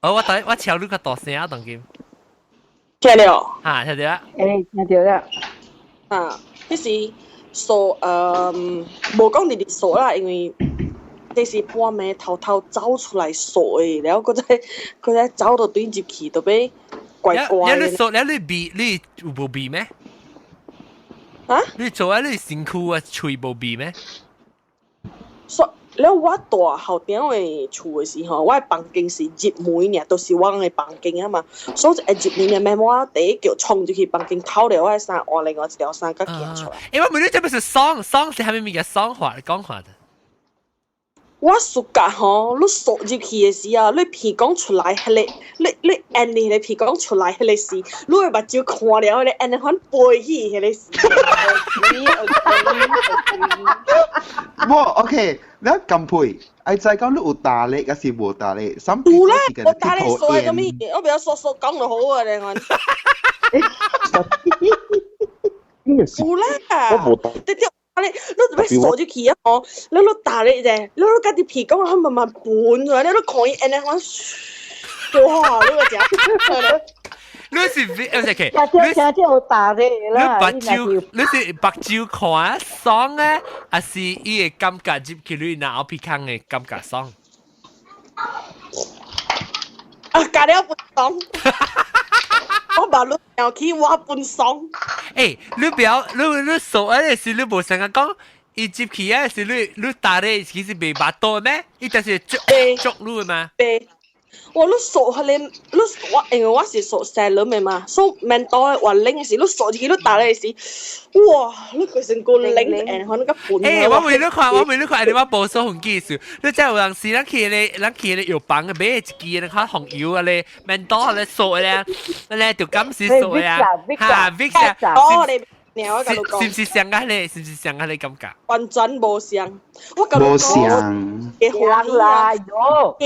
我敲你个大声啊，当今。听了。听到啊。听到了。迄时数无讲直直数啦，因为这是半暝偷偷走出来数的，然后佢再走到对入去，就要怪怪的。你数，你味有无味咩？你做啊，你身躯啊，喙无味咩？了我大后顶的厝的时候，我的房间是入门尔，都是我的房间啊嘛，所以入门的我第一叫冲入去房间偷了我的衫，换另外一条衫，佮行出来。因为问你这不是爽是还没物件爽话讲话的。我暑假吼，你数入去的时候，你鼻孔出来迄个，你按你的鼻孔出来迄个时，你的目睭看了迄个按那款飞起迄个时。我 OK， 你咁配，係就係講你有大力，還是無大力？有啦，我大力數係咁樣，我比較數講就好啊，你看。有啦，你做咩鎖住佢啊？你大力啫，你家啲皮咁樣慢慢搬出來，你看伊按那款，哇！你個只，你是OK，聽有大力啦。你是目睭看爽啊，還是伊個感覺入去你那後鼻孔嘅感覺爽？加了半爽。我把你咬起我半爽。你不要，你數啊！是你無成日講，伊入去啊！是你打的其實未捌到咩？伊就是捉你嘛。我你數下你我因為我是數細佬嘅嘛，所以面到嘅話拎嘅時，你數住佢你打嘅時，哇！你佢成個拎誒，可能個半。我未你看，你話報數紅機時，你真係有陣時，咱去藥房嘅買一支咧，看紅油啊咧，面到咧數咧，咧就咁時數啊，Vicsa，是唔是像啊咧？是唔是像啊咧感覺？完全無像，我無像。像啦喲。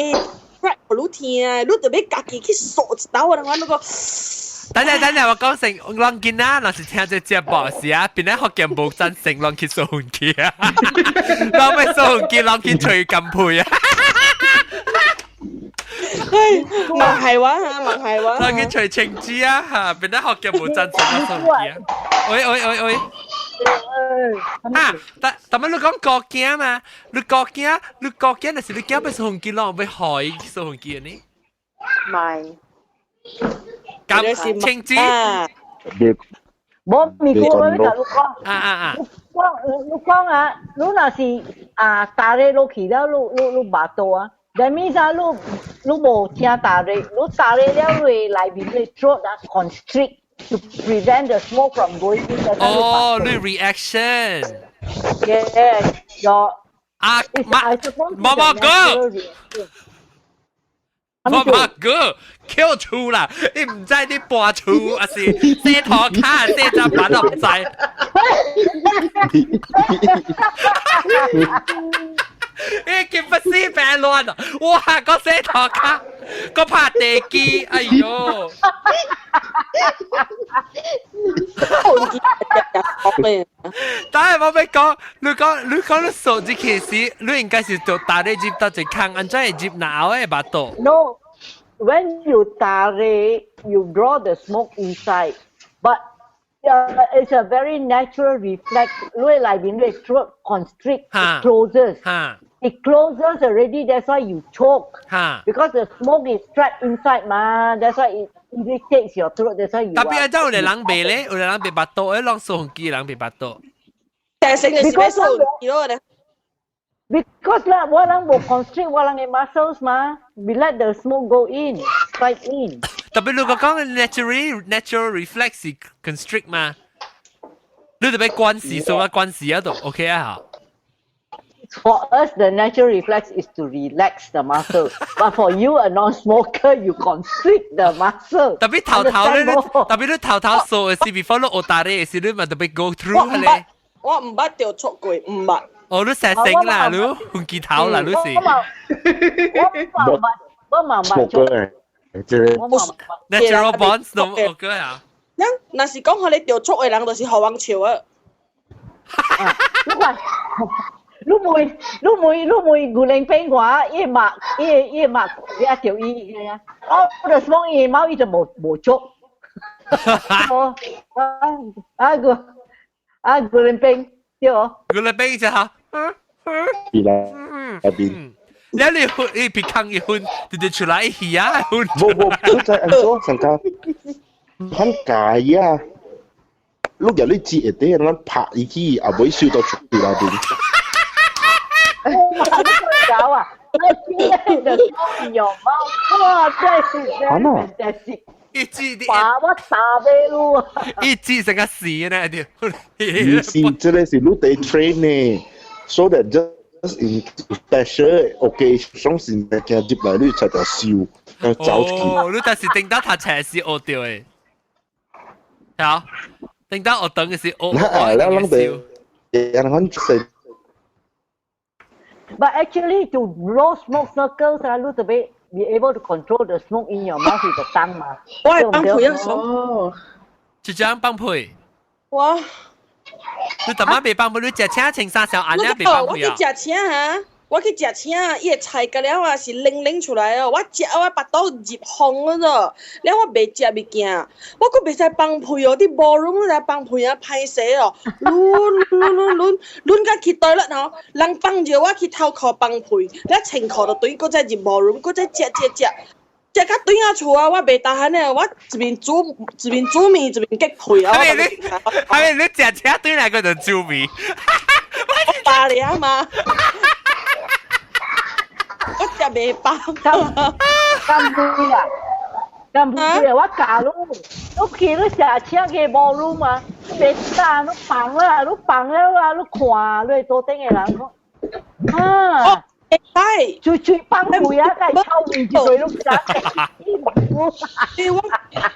你聽，你特別家己去數一刀啊！我那個。等陣，我講成，我見啊，若是聽這節目時啊，邊咧學嘅無贊成，讓去數紅機啊，讓咩數紅機，讓去吹金配啊。盲係話嚇，盲係話。讓去吹青枝啊嚇，邊咧學嘅無贊成，數紅機啊。喂。但係你講國鏡嘛？你國鏡，那是你鏡被數紅機咯，被害數紅機呢？唔係。咁青枝。冇咪過嗰啲就你講啊，你若是大力落去了，你把到啊。That means 你無聽大力，你大力了你內面嘅 throat constrict to prevent the smoke from going in. 你 reaction. Yes, your. Mama哥 ，Q 厝啦，你唔知你搬厝還是洗頭卡、洗雜板都唔知。你見不死病亂啊！哇，個洗頭卡，個拍地機，哎呦！但係我俾講，你講你數字其實，你應該是做大力接到只坑，安怎會接哪位把刀 ？No, when you 大力 you draw the smoke inside, but it's a very natural reflex. 你內面你 throat constrict, it closes. It closes already, that's why you choke. Because the smoke is trapped inside, ma. That's why it irritates your throat. That's why you. Tapi ada orang lang bele, orang lang be batuk, orang suhung ki lang be batuk. Because lah, orang mau constrict orang yang muscles, ma. We let the smoke go in, right in. Tapi lu kau natural reflex constrict 嘛？你特別關事，所以關事嗰度 OK 啊？ For us, the natural reflex is to relax the muscle. But for you, a non-smoker, you constrict the muscle. 特別頭頭咧，特別你頭頭數嘅時，before 你學打嘅時，你咪特別 go through 咧。我唔捌掉出過，唔捌。哦，你成醒啦，你換機頭啦，你是。我冇 smoker natural born smoker 啊。那是講佢你掉出嘅人，就是何王朝啊。你每古靈兵話，一抹一條衣嘅呀。我就 smoke 夜貓，伊就冇捉。古靈兵對哦。古靈兵就嚇。係啦，入邊。你別坑嘅款，直出來戲啊！冇在安做成家，很解啊！碌入啲節啲人拍一機，啊唔會燒到出去那邊。搞啊！有貓，哇！真係一支把我打俾路啊！一支成個屎呢條。意思即係是碌地 train 呢 ，so that just in special occasion 先嘅接嚟呢就燒，走起。哦，你但是定得他斜是惡掉誒，係定得我等嘅是惡燒。人很食。But actually, to blow smoke circles, you to be able to control the smoke in your mouth with the tongue 嘛。我係幫配一首。就這樣幫配。哇！你特晚未幫配，你食青青沙上眼一未幫配啊？我去食青嚇，我去食青，伊個菜個了啊是冷出來哦，我食我巴肚入風了了我未食物件，我佫袂使幫配哦，啲無容來幫配啊，歹勢哦，輪甲去倒了吼，人幫住我去偷殼幫配，了穿褲就對，佫再入無容，佫再食到對啊厝啊，我袂tahan咧，我一邊煮麵一邊激配啊！係咪你食車對嚟嗰度煮麵？我打你啊嘛！我食袂飽。咁配啊！我教你去你食車嘅無路嘛，別打你放啦，你放了啊，你看你做頂嘅人講啊。最幫配啊，梗係抽唔住佢咯，我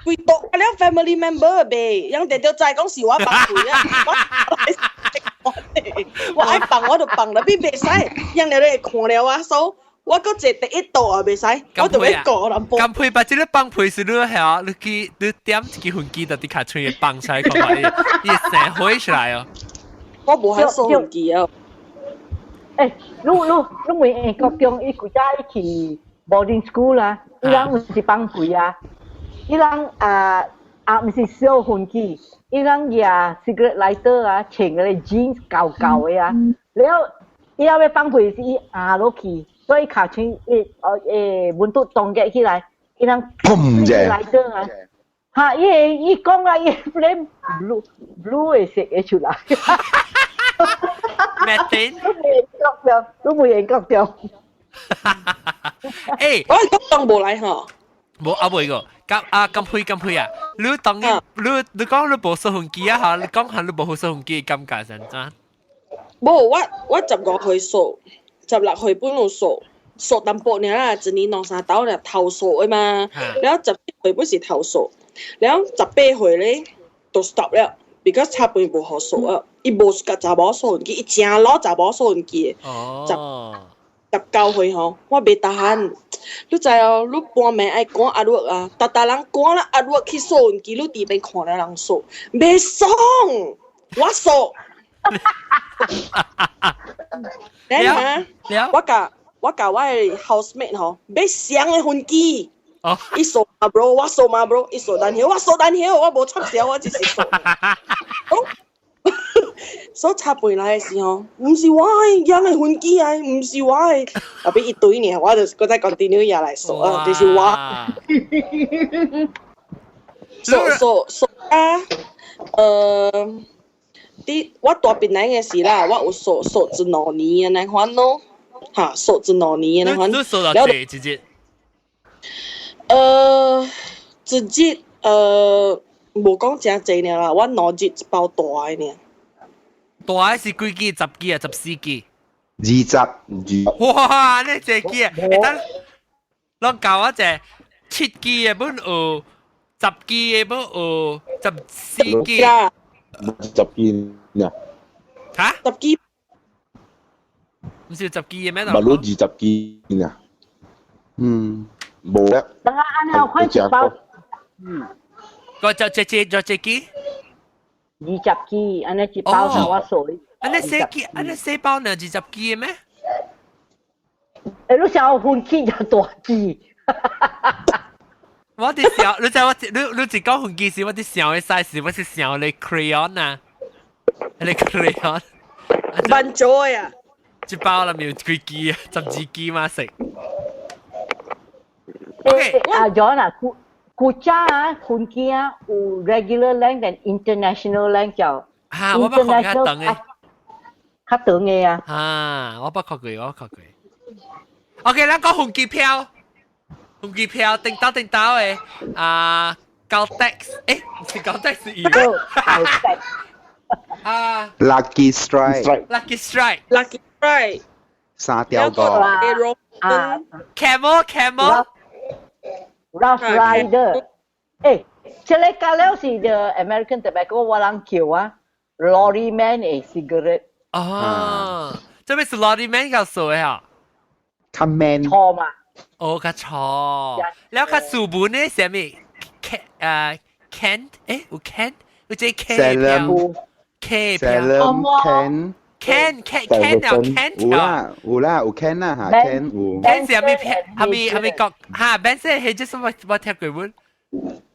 會讀了 family member 唄，人哋就再講是我幫配啊，我愛幫我就幫啦，邊袂使，人哋咧看了啊，所我嗰隻第一道啊袂使，我就會個人幫。咁配把這個幫配是你係啊，你點幾分機就啲卡出嚟幫出嚟，看下伊成灰出來哦。我冇喺數分機啊。你每國中伊國家一起 boarding school 啦，伊人唔是幫配啊，伊人唔是燒分機，伊人呀 cigarette lighter 啊，穿嗰啲 jeans 舊嘅啊，了伊要幫配是伊落去，所以卡穿溫度凍結起來，伊人 lighter 啊，嚇伊講啊，伊 flame blue 嘅色出來。Methane， 都冇人覺到。誒，我係當冇嚟嗬。冇啊冇個，咁配啊！你當你講你冇收紅機啊嚇，你講下你冇收紅機咁解先啊？冇，我15歲數，16歲半路數淡薄呢啦，一年2-3刀咧頭數啊嘛，然後17歲本是頭數，然後18歲咧就 stop 了。because 差半無好數啊，伊無個查某數機，伊正老查某數機，19歲吼，我袂tahan。你知哦，你半暝愛趕壓力啊，逐人趕啦壓力去數機，你佇邊看了人數，袂爽，我數。你啊，我甲我嘅 housemate 吼，買雙嘅分機。伊數嘛 bro， 我數嘛 bro， 伊數單條，我數單條，我無插小，我只是數。所以插背來嘅時候，唔是我嘅養嘅分機啊，唔是我嘅，後邊一堆呢，我就嗰陣 continue 也來數啊，就是我。數啊，啲我大邊來嘅時啦，我有數一兩年嘅那款咯，嚇數一兩年嘅那款。你數到幾直接？一日無講真濟爾啦，我2日一包大嘅呢。大是幾支？10支啊，14支？哇，你这机啊，等，咱教我只7機嘅本學，10機嘅本學，14機。10機呀？嚇？10機？唔是10機嘅咩？咪攞20機呀？冇啦。等下按照快一包。個就這機？20機，按照一包就我數。按照4機，按照4包呢20機嘅咩？你想換機就大機。我啲小，你知我你只講換機時，我啲小嘅 size，我是小嘅 crayon 啊，你 crayon。笨咗啊！一包啦，咪有幾機啊？12機嘛食。啊，John 啊，Kucha 啊，換機啊，有 regular length 同 international length 就。嚇，我冇學較長嘅。較長嘅啊。啊，我冇學過。OK， 咱講換機票，定到誒，Caltex， 唔是 Caltex 是二。啊 ，Lucky Strike， 三條角 ，Camel，Rough Rider，這個加了是the American tobacco， 我人叫啊 ，Lorry Man 嘅 cigarette。哦，這邊是 Lorry Man 較數嘅嚇。較 man 錯嘛？哦，較錯。แล้ว較書本呢？係咩？Kent，有 Kent，有隻 K 票。K 票。Ken 有啦，有 Ken 啦嚇 ，Ken 有。Ken 係咪講嚇？Ben 係即係我聽過本。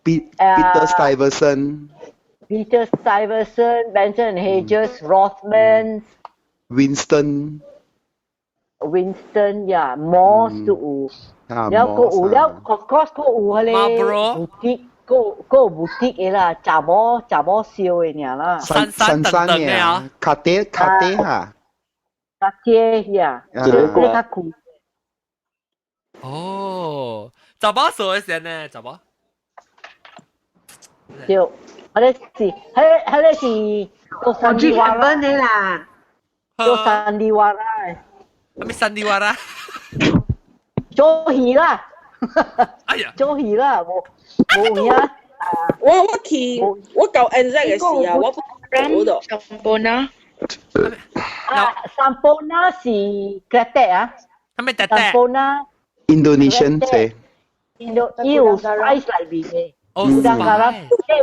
Peter Stuyvesant。Peter Stuyvesant、Benson Hedges、Rothmans。Winston 呀，Moss 都有。แล้วก็แล้ว of course ก็有迄個 boutique ก็ boutique 嘅啦，雜貨燒嘅呢啦。山嘅啊，卡爹嚇。卡爹呀，這個較酷。哦，雜貨燒嘅先呢，雜貨。就，迄個是做三里瓦拉嘅啦，做三里瓦拉。係咪三里瓦拉？做魚啦，哎呀，做魚啦，冇咩啊！我舊 N Z 嘅時啊，我嗰度。Sampona。Sampona 是 Kretek 啊？係咪Kretek？Indonesian 啫。有 spice 裏邊嘅。Udang-garam，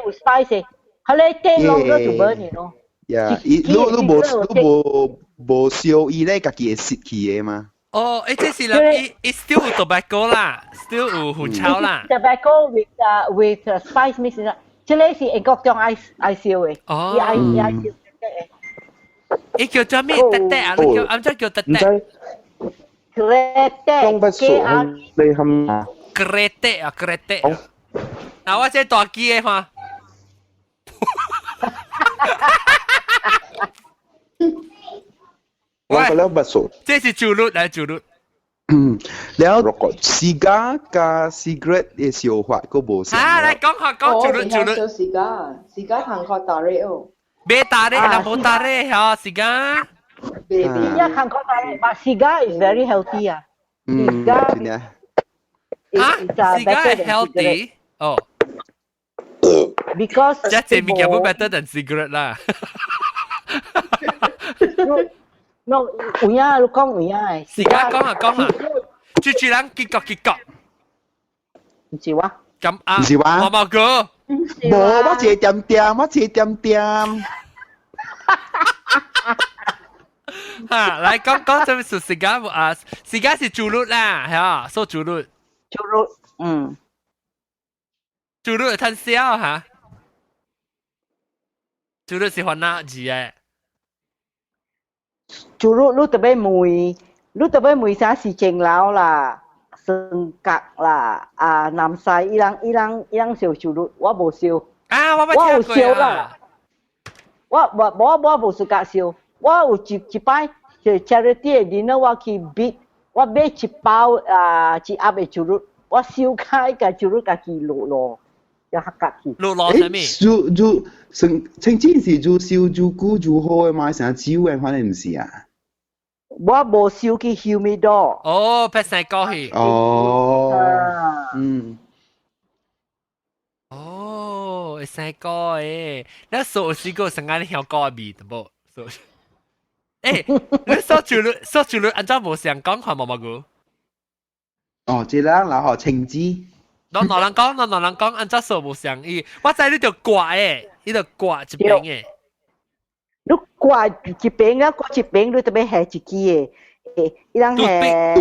有 spice 嘅，係你 take longer to burn，you know。呀，你無燒伊咧，家己會蝕去嘅嘛。哦，這是啦，it still 有 tobacco 啦 ，still 有薰草啦。Tobacco with spice mix 啦，這個是英國種愛燒嘅。哦。愛燒嘅。伊叫做咩？特特啊？你叫啱先叫特特。Kretek，你冚。Kretek 啊，Kretek。嗱，我這大機嘅嘛。我個了不數，這是主律嚟主律。แล้วcigar 加 cigarette 嘅燒法個無相。啊，來講下講主律。cigar 行學打咧哦。別打咧，嗱冇打咧嚇 cigar。cigar 行學打咧，but cigar is very healthy 啊。cigar 係 healthy。哦。Because 即係物件唔 better than cigarette 啦。no， 有影，你講有影誒。時間講啊，住人結局。唔是話。咁啊，唔是話。我冇講。冇，我一點。嚇，來講這是時間啊，時間是主律啦，嚇，說主律。主律係吞笑嚇。主律是番哪字誒？做你特別每啥事情了啦，性格啦，男婿伊人燒做你，我無燒。啊，我有燒啦。我無自覺燒，我有一擺就 charity dinner 我去買，我買一包一盒嘅做你，我燒開個做你家己落。要合格去。落什麼？曾經是做燒做久做好嘅嘛，成日酒嘅反正唔是啊。我無收去 humidor。哦，拍晒過去。哦，哦，會晒過誒，你數試過成間香過味得冇？數，你數住你按照冇想講看冇冇個？哦，這樣然後青枝。喏人講，按照數冇想伊，我知你條掛誒，你條掛一邊誒。你掛一邊啊，掛一邊你特別係自己嘅，伊人係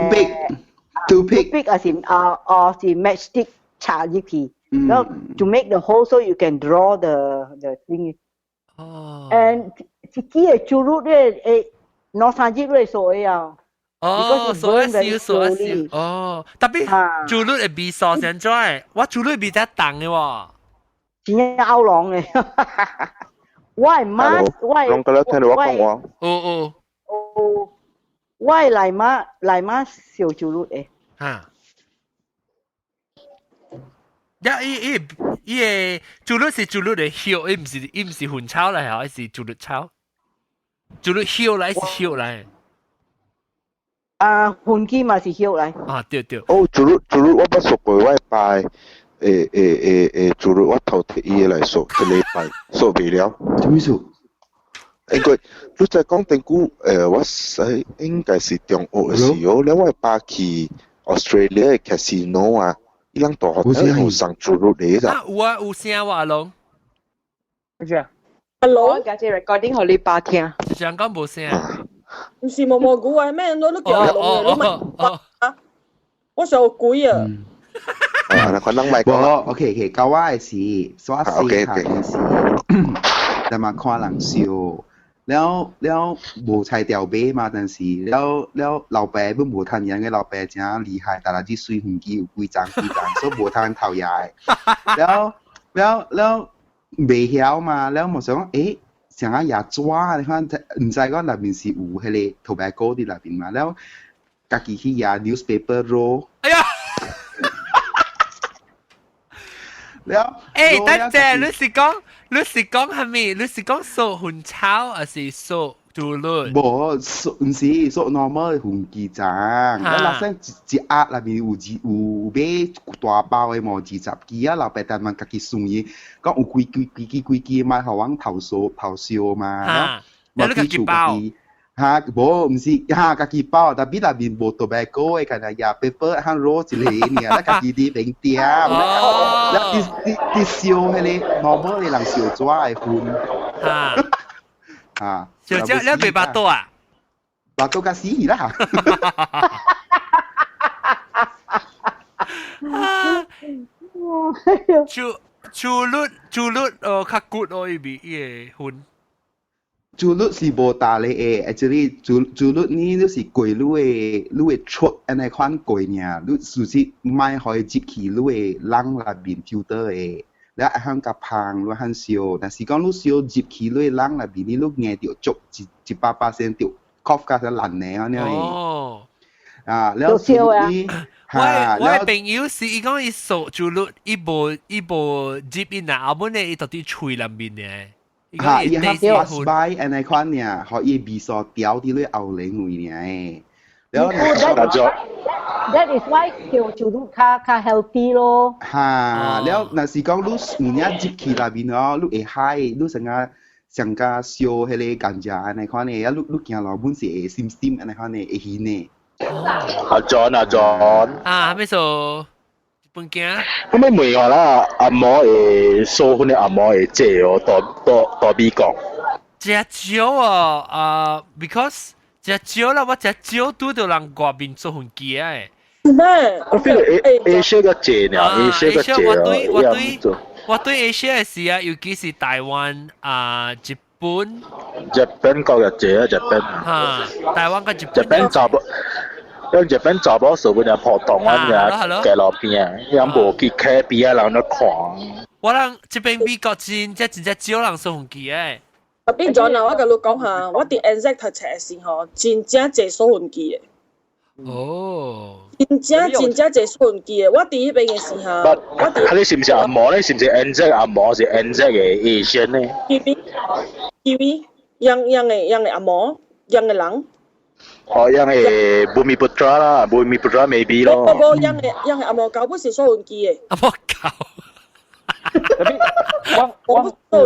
toothpick 啊是是 matchstick 插入去，然後 to make the hole so you can draw the thing。哦。and 自己嘅注入咧攞三支嚟數嘅啊。哦，數一少。哦，特別注入嘅味素先在，我注入味得重嘅喎。真係歐朗嘅。我媽，攏個咧聽到我講話。我嚟媽小豬肉誒。嚇！伊個豬肉是豬肉嘅血，伊唔是混炒嚟嚇，係是豬肉炒。豬肉血嚟是血嚟。混機嘛是血嚟。啊，對。哦，豬肉我捌熟過，我拜。豬肉我頭提伊來數，一禮拜數未了。點數？因為你在講定估我使應該是中學嘅時候，แล้ว我爸去 Australia 嘅 casino 啊，伊人大學好上豬肉嚟㗎。有聲喎，阿龍。乜嘢啊？阿龍，家姐 recording 互你爸聽。就講冇聲。唔是毛毛菇啊，咩都叫阿龍嘅，你問啊？我上鬼啊！可能咪講。OK， 教我嘅事，所以嘅事，但係看人笑，แล้ว無菜調杯嘛，但是แล้ว老爸都無談人嘅老爸真厲害，但係啲水分機有幾張，所以無談頭嘢。แล้ว未曉嘛，แล้ว我想想下牙抓，你看唔知講那邊是有迄個 tobacco 啲那邊嘛，แล้ว家己去牙 newspaper roll。哎呀！了，等陣，你是講係咪？你是講數混炒還是數豬肉？無，唔是數 normal 混雞胗。我老先一盒內面有買大包嘅毛20支啊，老爸但問家己送伊，講有幾支買互阮頭燒嘛。你家己包？無，唔是家己包，但係內面無 tobacco 嘅，可能也 paper 和 roll 一個爾，家己啲餅店，แล้ว啲燒迄個 normal 嘅人燒紙嘅粉，燒紙你袂巴肚啊？巴肚甲死啦！豬肉較骨伊個粉。豬肉是無大咧誒，actually 豬肉呢都是貴你嘅出安尼款貴爾，你就是買可以接起你嘅冷入邊 filter 嘅，你香甲香你香燒，但是講你燒接起你嘅冷入邊，你硬條足100%條 cough 加咗爛嘅安尼。哦。แล้ว我嘅朋友是伊講伊數豬肉，伊無接伊拿後尾咧，伊到啲喙入面嘅。伊合擺安尼款爾，可以味素調啲咧後領位爾。แล้ว That is why 條豬肉較 healthy 咯。แล้ว若是講你有影接起內面哦，你會嗨，你上加燒迄個甘蔗安尼款嘅，你行路本是會閃安尼款嘅會顯嘅。阿 John。咩數？本件。咁咪問我啦，阿嬷會數款嘅阿嬷會借我到美國。食少啊，because 食少啦，我食少拄到人外面做份機啊。咩？我 feel Asia 個借呢，Asia 個借我對 Asia 嘅事啊，尤其是台灣日本。日本個嘅借啊，日本。台灣個日本。日本查某，因日本查某數本就破洞啊，嘅街路邊，有無去溪邊啊，人都看。我人這邊美國真少人做份機誒。變咗啊！我甲你講下，我佇 Anzac 讀冊時吼，真正濟數份機誒。哦。真正濟數份機誒，我佇迄邊嘅時候，你是唔是阿嬷咧？是唔是 Anzac 阿嬷？是 Anzac 嘅 Asian 咧？TV 樣嘅阿嬷，樣嘅人。哦，樣係 Bumi Putra 啦，Bumi Putra maybe 咯。嗰樣係阿毛狗，不是收音機嘅。阿毛狗。特別我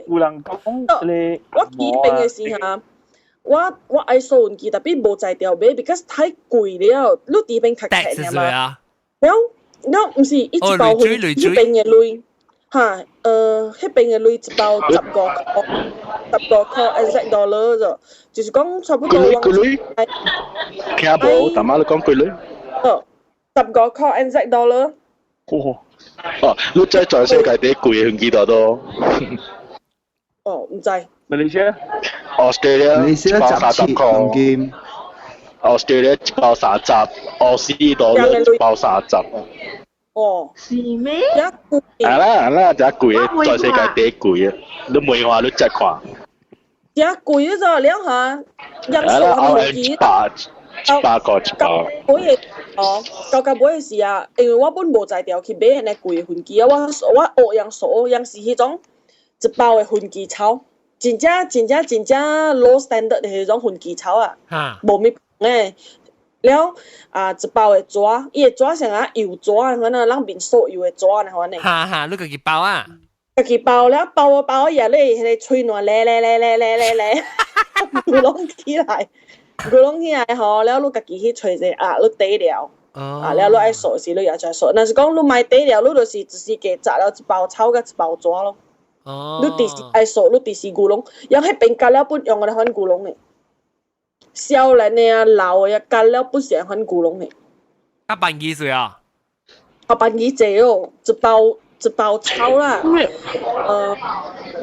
有人講你，我記病嘅時候，我愛收音機，特別冇在掉買 ，because 太貴了，你記病較平啊嘛。แล้ว唔是一包去迄邊嘅類，嚇迄邊嘅類一包15塊 exact dollar 啫，就是講差不多。個類，聽無，大媽你講個類。15塊 exact dollar。哦，你真係全世界第一貴嘅幾多多？哦，唔知。馬來西亞 ，Australia 一包30塊。Australia 一包30，澳紙$1一包30。哦，是咩？係啦，真係貴嘅，全世界第一貴嘅，你梅花你真看。真貴咗，兩下，人數係幾？100個一包。到尾嘅時啊，因為我本無在條去買迄個貴嘅分機啊，我學樣是迄種一包嘅分機炒，真正 low standard 嘅迄種分機炒啊，無咩誒。了一包嘅紙，伊個紙像啊油紙啊，可能人面所油嘅紙呢，可能。哈，你自己包啊？自己包了，包嘢咧，迄個吹暖咧，咕攏起來吼，了你自己去吹者啊，你底料，了你愛掃時你也再掃，但是講你買底料，你就是只是加雜了一包草甲一包紙咯。你第時愛掃，你第時咕攏，用迄邊加了不用我哋番咕攏嘅。少年嘅啊，老嘅啊，干了不是很古龍嘅。辦幾歲啊？辦幾隻哦，一包炒啦，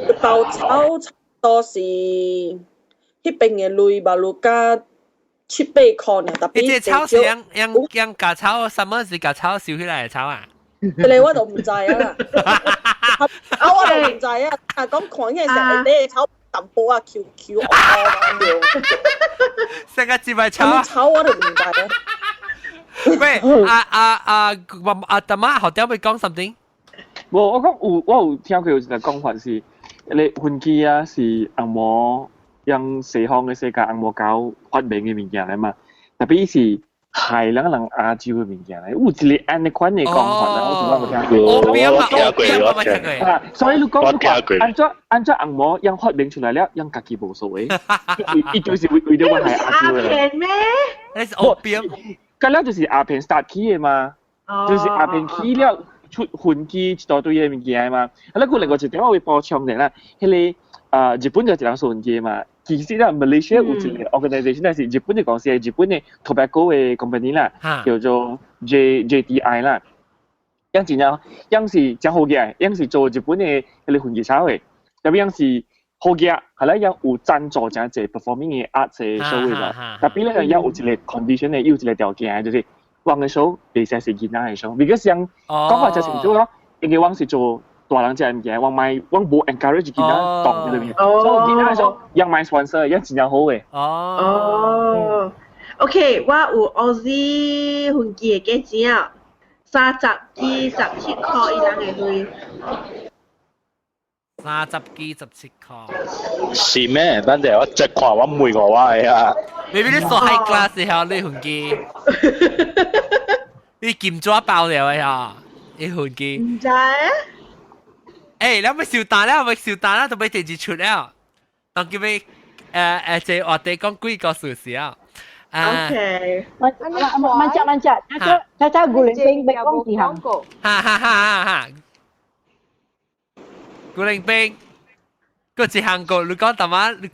一包炒差不多是迄邊嘅類吧，路加7-8塊呢，特別。你這炒是樣假炒，什麼是假炒燒起來嘅炒啊？你我就唔知啊，我就唔知啊，講看起成日啲炒。淡薄啊 ，QQ 咁樣，成個字咪炒。炒我都唔知啊。喂，大媽學點會講 something？我有聽過有一個講法是，你分機啊是紅毛用西方嘅世界紅毛狗發明嘅物件嚟嘛，特別是係兩亞洲嘅物件嚟，有一個安尼款嘅講法啦，我從來冇聽過。我聽過。所以你講按照紅毛樣發明出來了，樣自己無所謂，伊就是為咗我係亞洲嘅。阿片咩？你是歐邊？咁了就是阿片 start 起嘅嘛，就是阿片起了出分機一大堆嘅物件嘛。咁咧，佢另外一點我會補充嘅啦，迄個日本就一樣數分機嘛。其實咧，馬來西亞有一個 organisation 係日本嘅公司，日本嘅 tobacco 嘅 company 啦，叫做 JTI 啦。樣真啊，樣是真好嘅，樣是做日本嘅嗰啲分機炒嘅，特別樣是好嘅，係咧樣有贊助真係 performing 嘅 art 嘅 show 啦。特別咧樣有一個 condition 嘅，有一個條件就是往嘅 show 別寫是囡仔嘅 show，because 樣講話就成咗咯，因為往是做。大人真係唔嘅，我冇 encourage 見到當嘅裏面，所以見到就讓買 sponsor，樣真係好嘅。哦，OK，我有Aussie 分機嘅幾錢啊？30機17塊一人嘅類。30機17塊。是咩？等陣我即看我每個話啊。Maybe 你做 high class 嘅時候你分機，你劍咗爆了嘅呀？你分機。唔知。誒，你咪笑蛋啦，咪笑蛋啦，就俾電視出啦。當叫咩？即係我哋講幾個數字啊。OK。慢隻，睇古靈兵俾講字行。哈。古靈兵，個字行過，你講大媽，你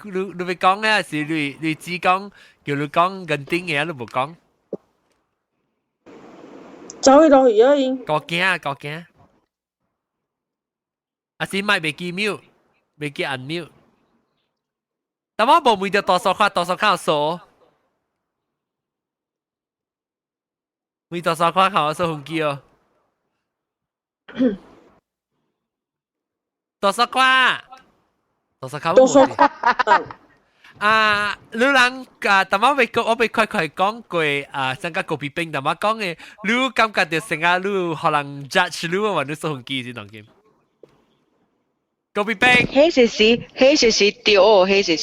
咪講咧，是你只講叫你講緊啲嘢，你冇講。走去到而家已經。個驚。阿先咪未記 mute，未記 unmute。但我冇每條多數卡數，每多數卡考數紅機哦。多數卡。你人但我被快講過成個 copy 兵，但我講嘅，你感覺到成個你可能 judge 你話你數紅機先當嘅。Copy 兵，迄是對哦，迄是。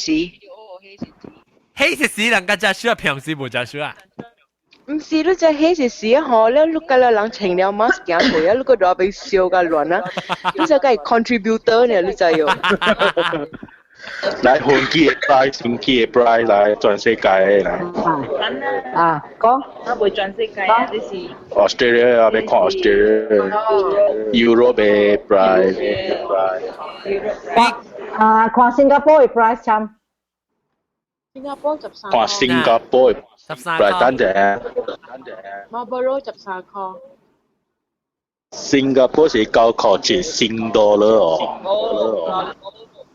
黑是死人，家需要平時冇家需要。唔是，你只黑是死吼，你個了人穿了 mask 行過啊，你個都被笑個亂啊，你只個係 contributor 呢，你知喲。來換機嘅 price， 換機嘅 price 來全世界嚟。講，我會全世界啊，你是。Australia 啊，要看 Australia。Europe 嘅 price。看新加坡嘅 price 差。新加坡13。看新加坡嘅 price 等陣。Marlboro 13塊。新加坡是9塊錢新$哦。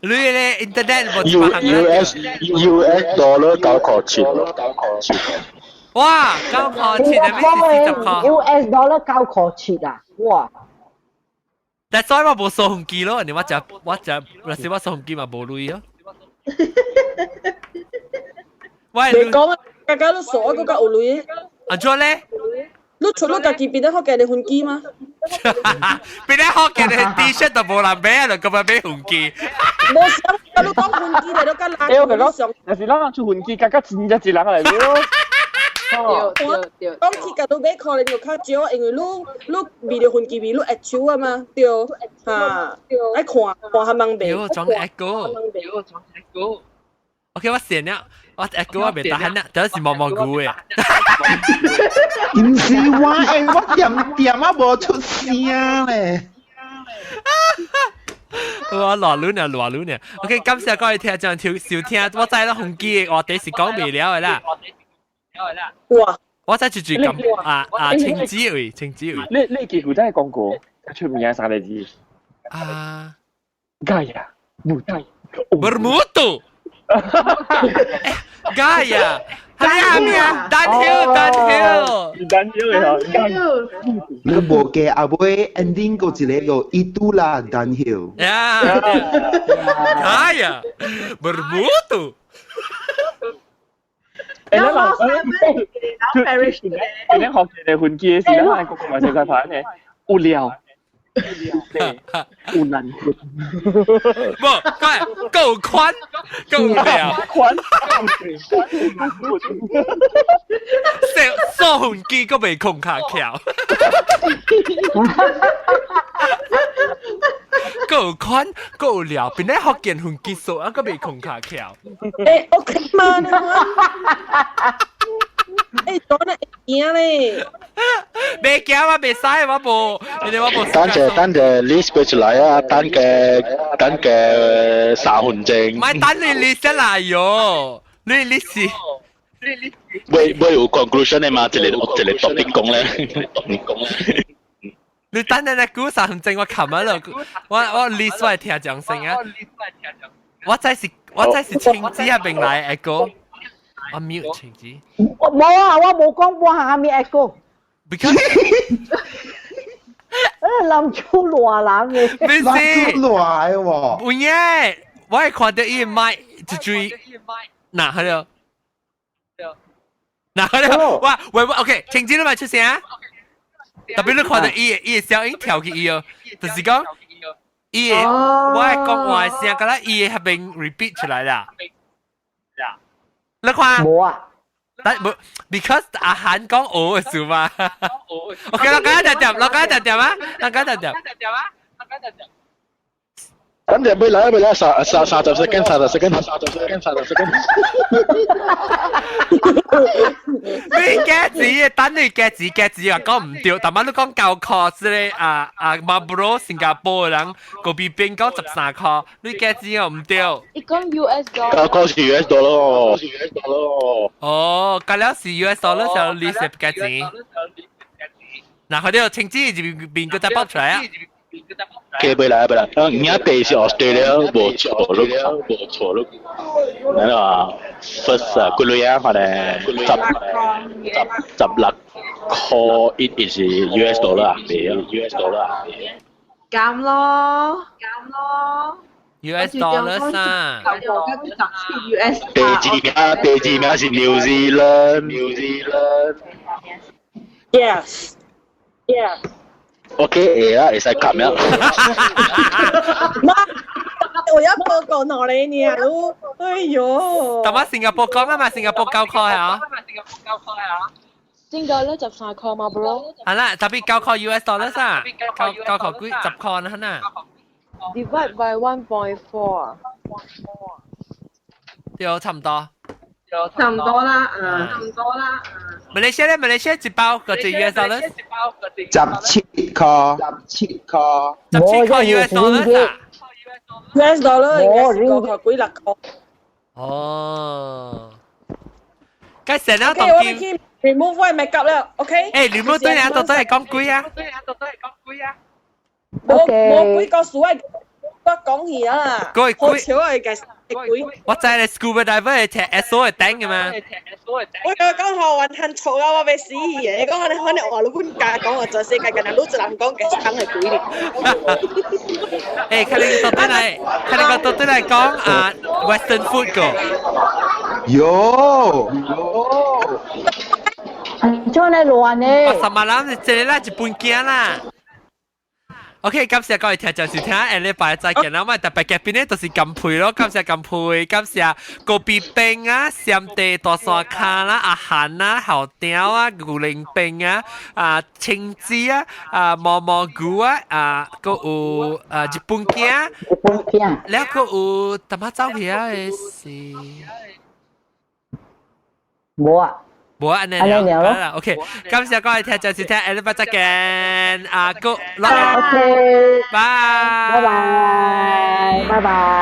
你咧 internet 冇US dollar 9塊錢。哇，9塊錢係咩40塊 US dollar 9塊錢啊！哇！但係所以我冇數紅機咯，你我數紅機嘛冇鐳咯。喂，你講啊，大家都傻嗰個有鐳。阿咗咧？你除咗自己變得學嘅你換機嗎？變得學嘅你 T-shirt 就冇人買啦，咁咪俾換機。冇想，你講換機嚟到間冷。但是咱出換機，加錢一人嚟咯。對。講起個都俾可能就較少，因為你未了換機未，你會手啊嘛，對，嚇，愛看下盲鼻。有裝 echo。OK， 我先啦。我 echo 我未打喊啦，第一時望望佢嘅。唔是我點啊冇出聲咧。我亂啊。OK， 感謝各位聽眾收聽，我知啦紅機我第時講未了嘅啦。哇！我真係住咁青子位。呢幾句真係講過，出名啥嚟字？Gaya Bermutu。Gaya， 係啊 ，Dunhill。你冇嘅阿妹 ending 個字嚟個 itulah Dunhill。Gaya Bermutu。你學嘅換機嘅時咧，係個個咪世界牌嘅無聊。無能。唔，夠寬，夠無聊。數換機都未空下橋。夠寬，夠無聊，邊啲學見換機數啊，都未空下橋。OK 嘛？講得嘢咧，未驚我未使我冇，你哋我冇。等陣 list 俾出嚟啊！等嘅3分鐘。唔係等你 list 出嚟喲，你 list。會有 conclusion 嘅嘛？即係topic講咧。你等你嚟估3分鐘，我琴日咯，我 list 嚟聽掌聲啊！我真係青子入邊嚟一個。我 mute 青子。冇啊，我冇講我下面 echo。Because 諗出亂諗嘅。咩事？諗出亂喎。唔係，我係看到伊麥就追，嗱喺度，喂 ，OK， 青子你咪出聲啊！特別你看到伊嘅聲音跳起伊哦，就是講伊嘅，我係講話聲，覺得伊係變 repeat 出來啦。你看冇啊，但冇 ，because 阿韓講我嘅事嘛。OK， 我講一點，啊，等陣俾嚟30 second。你嘅字，等你嘅字話講唔對，但係你講9塊之類Marlboro 新加坡嘅人嗰邊邊講13塊，你嘅字又唔對。你講 US dollar。9塊是 US dollar。哦，咁了是 US dollar 就你食嘅字。嗱，佢哋青子邊個再爆出嚟啊？嘅俾嚟，而家地是 Australia 冇錯咯。嗱，first 佢女人可能16塊 it is US dollar 減咯。US dollar 三。地址名是 New Zealand。Yes。OK，啦，會使咁樣。我要報告哪裡呢？哎呦！但我新加坡講啊嘛，新加坡9塊啊。新加坡13塊嘛 bro。係啦，特別9塊 US dollars 啊，9塊幾10塊นะฮะ divide by 1.4啊。對，差唔多。差唔多啦，馬來西亞咧，馬來西亞一包個隻 US dollars。17塊，17塊，17塊 US dollars 啊。US dollar 應該是5塊幾6塊。哦。該成啦，當然。OK，我 remove 我 makeup 了 ，OK。誒，remove 對啊，都係講貴啊。冇幾個數啊，我講起啦。好少啊，其實。我知你 scuba diver 係踢 SO 係頂嘅嘛？我講學運很嘈啊，我被死嘅。你講我哋可能話老官家講我在世界嘅人都只能講嘅生係鬼嚟。誒，佢哋到底嚟講啊 Western food 個。有。做呢亂呢？我十萬諗你這啦，日本驚啦。OK， 感謝各位聽眾收聽，下禮拜再見啦！我哋特別嘅邊咧都是金配咯，感謝金配，感謝高比冰啊、三地大沙卡啦、阿涵啊、後雕啊、牛鈴冰啊、青子啊、毛毛菇個有日本鏡，แล้วก็有淡水走去嘅是冇啊。冇啊，安尼啦 ，OK， 感謝各位聽眾收聽，下禮拜再見，個 ，OK，拜拜，拜拜。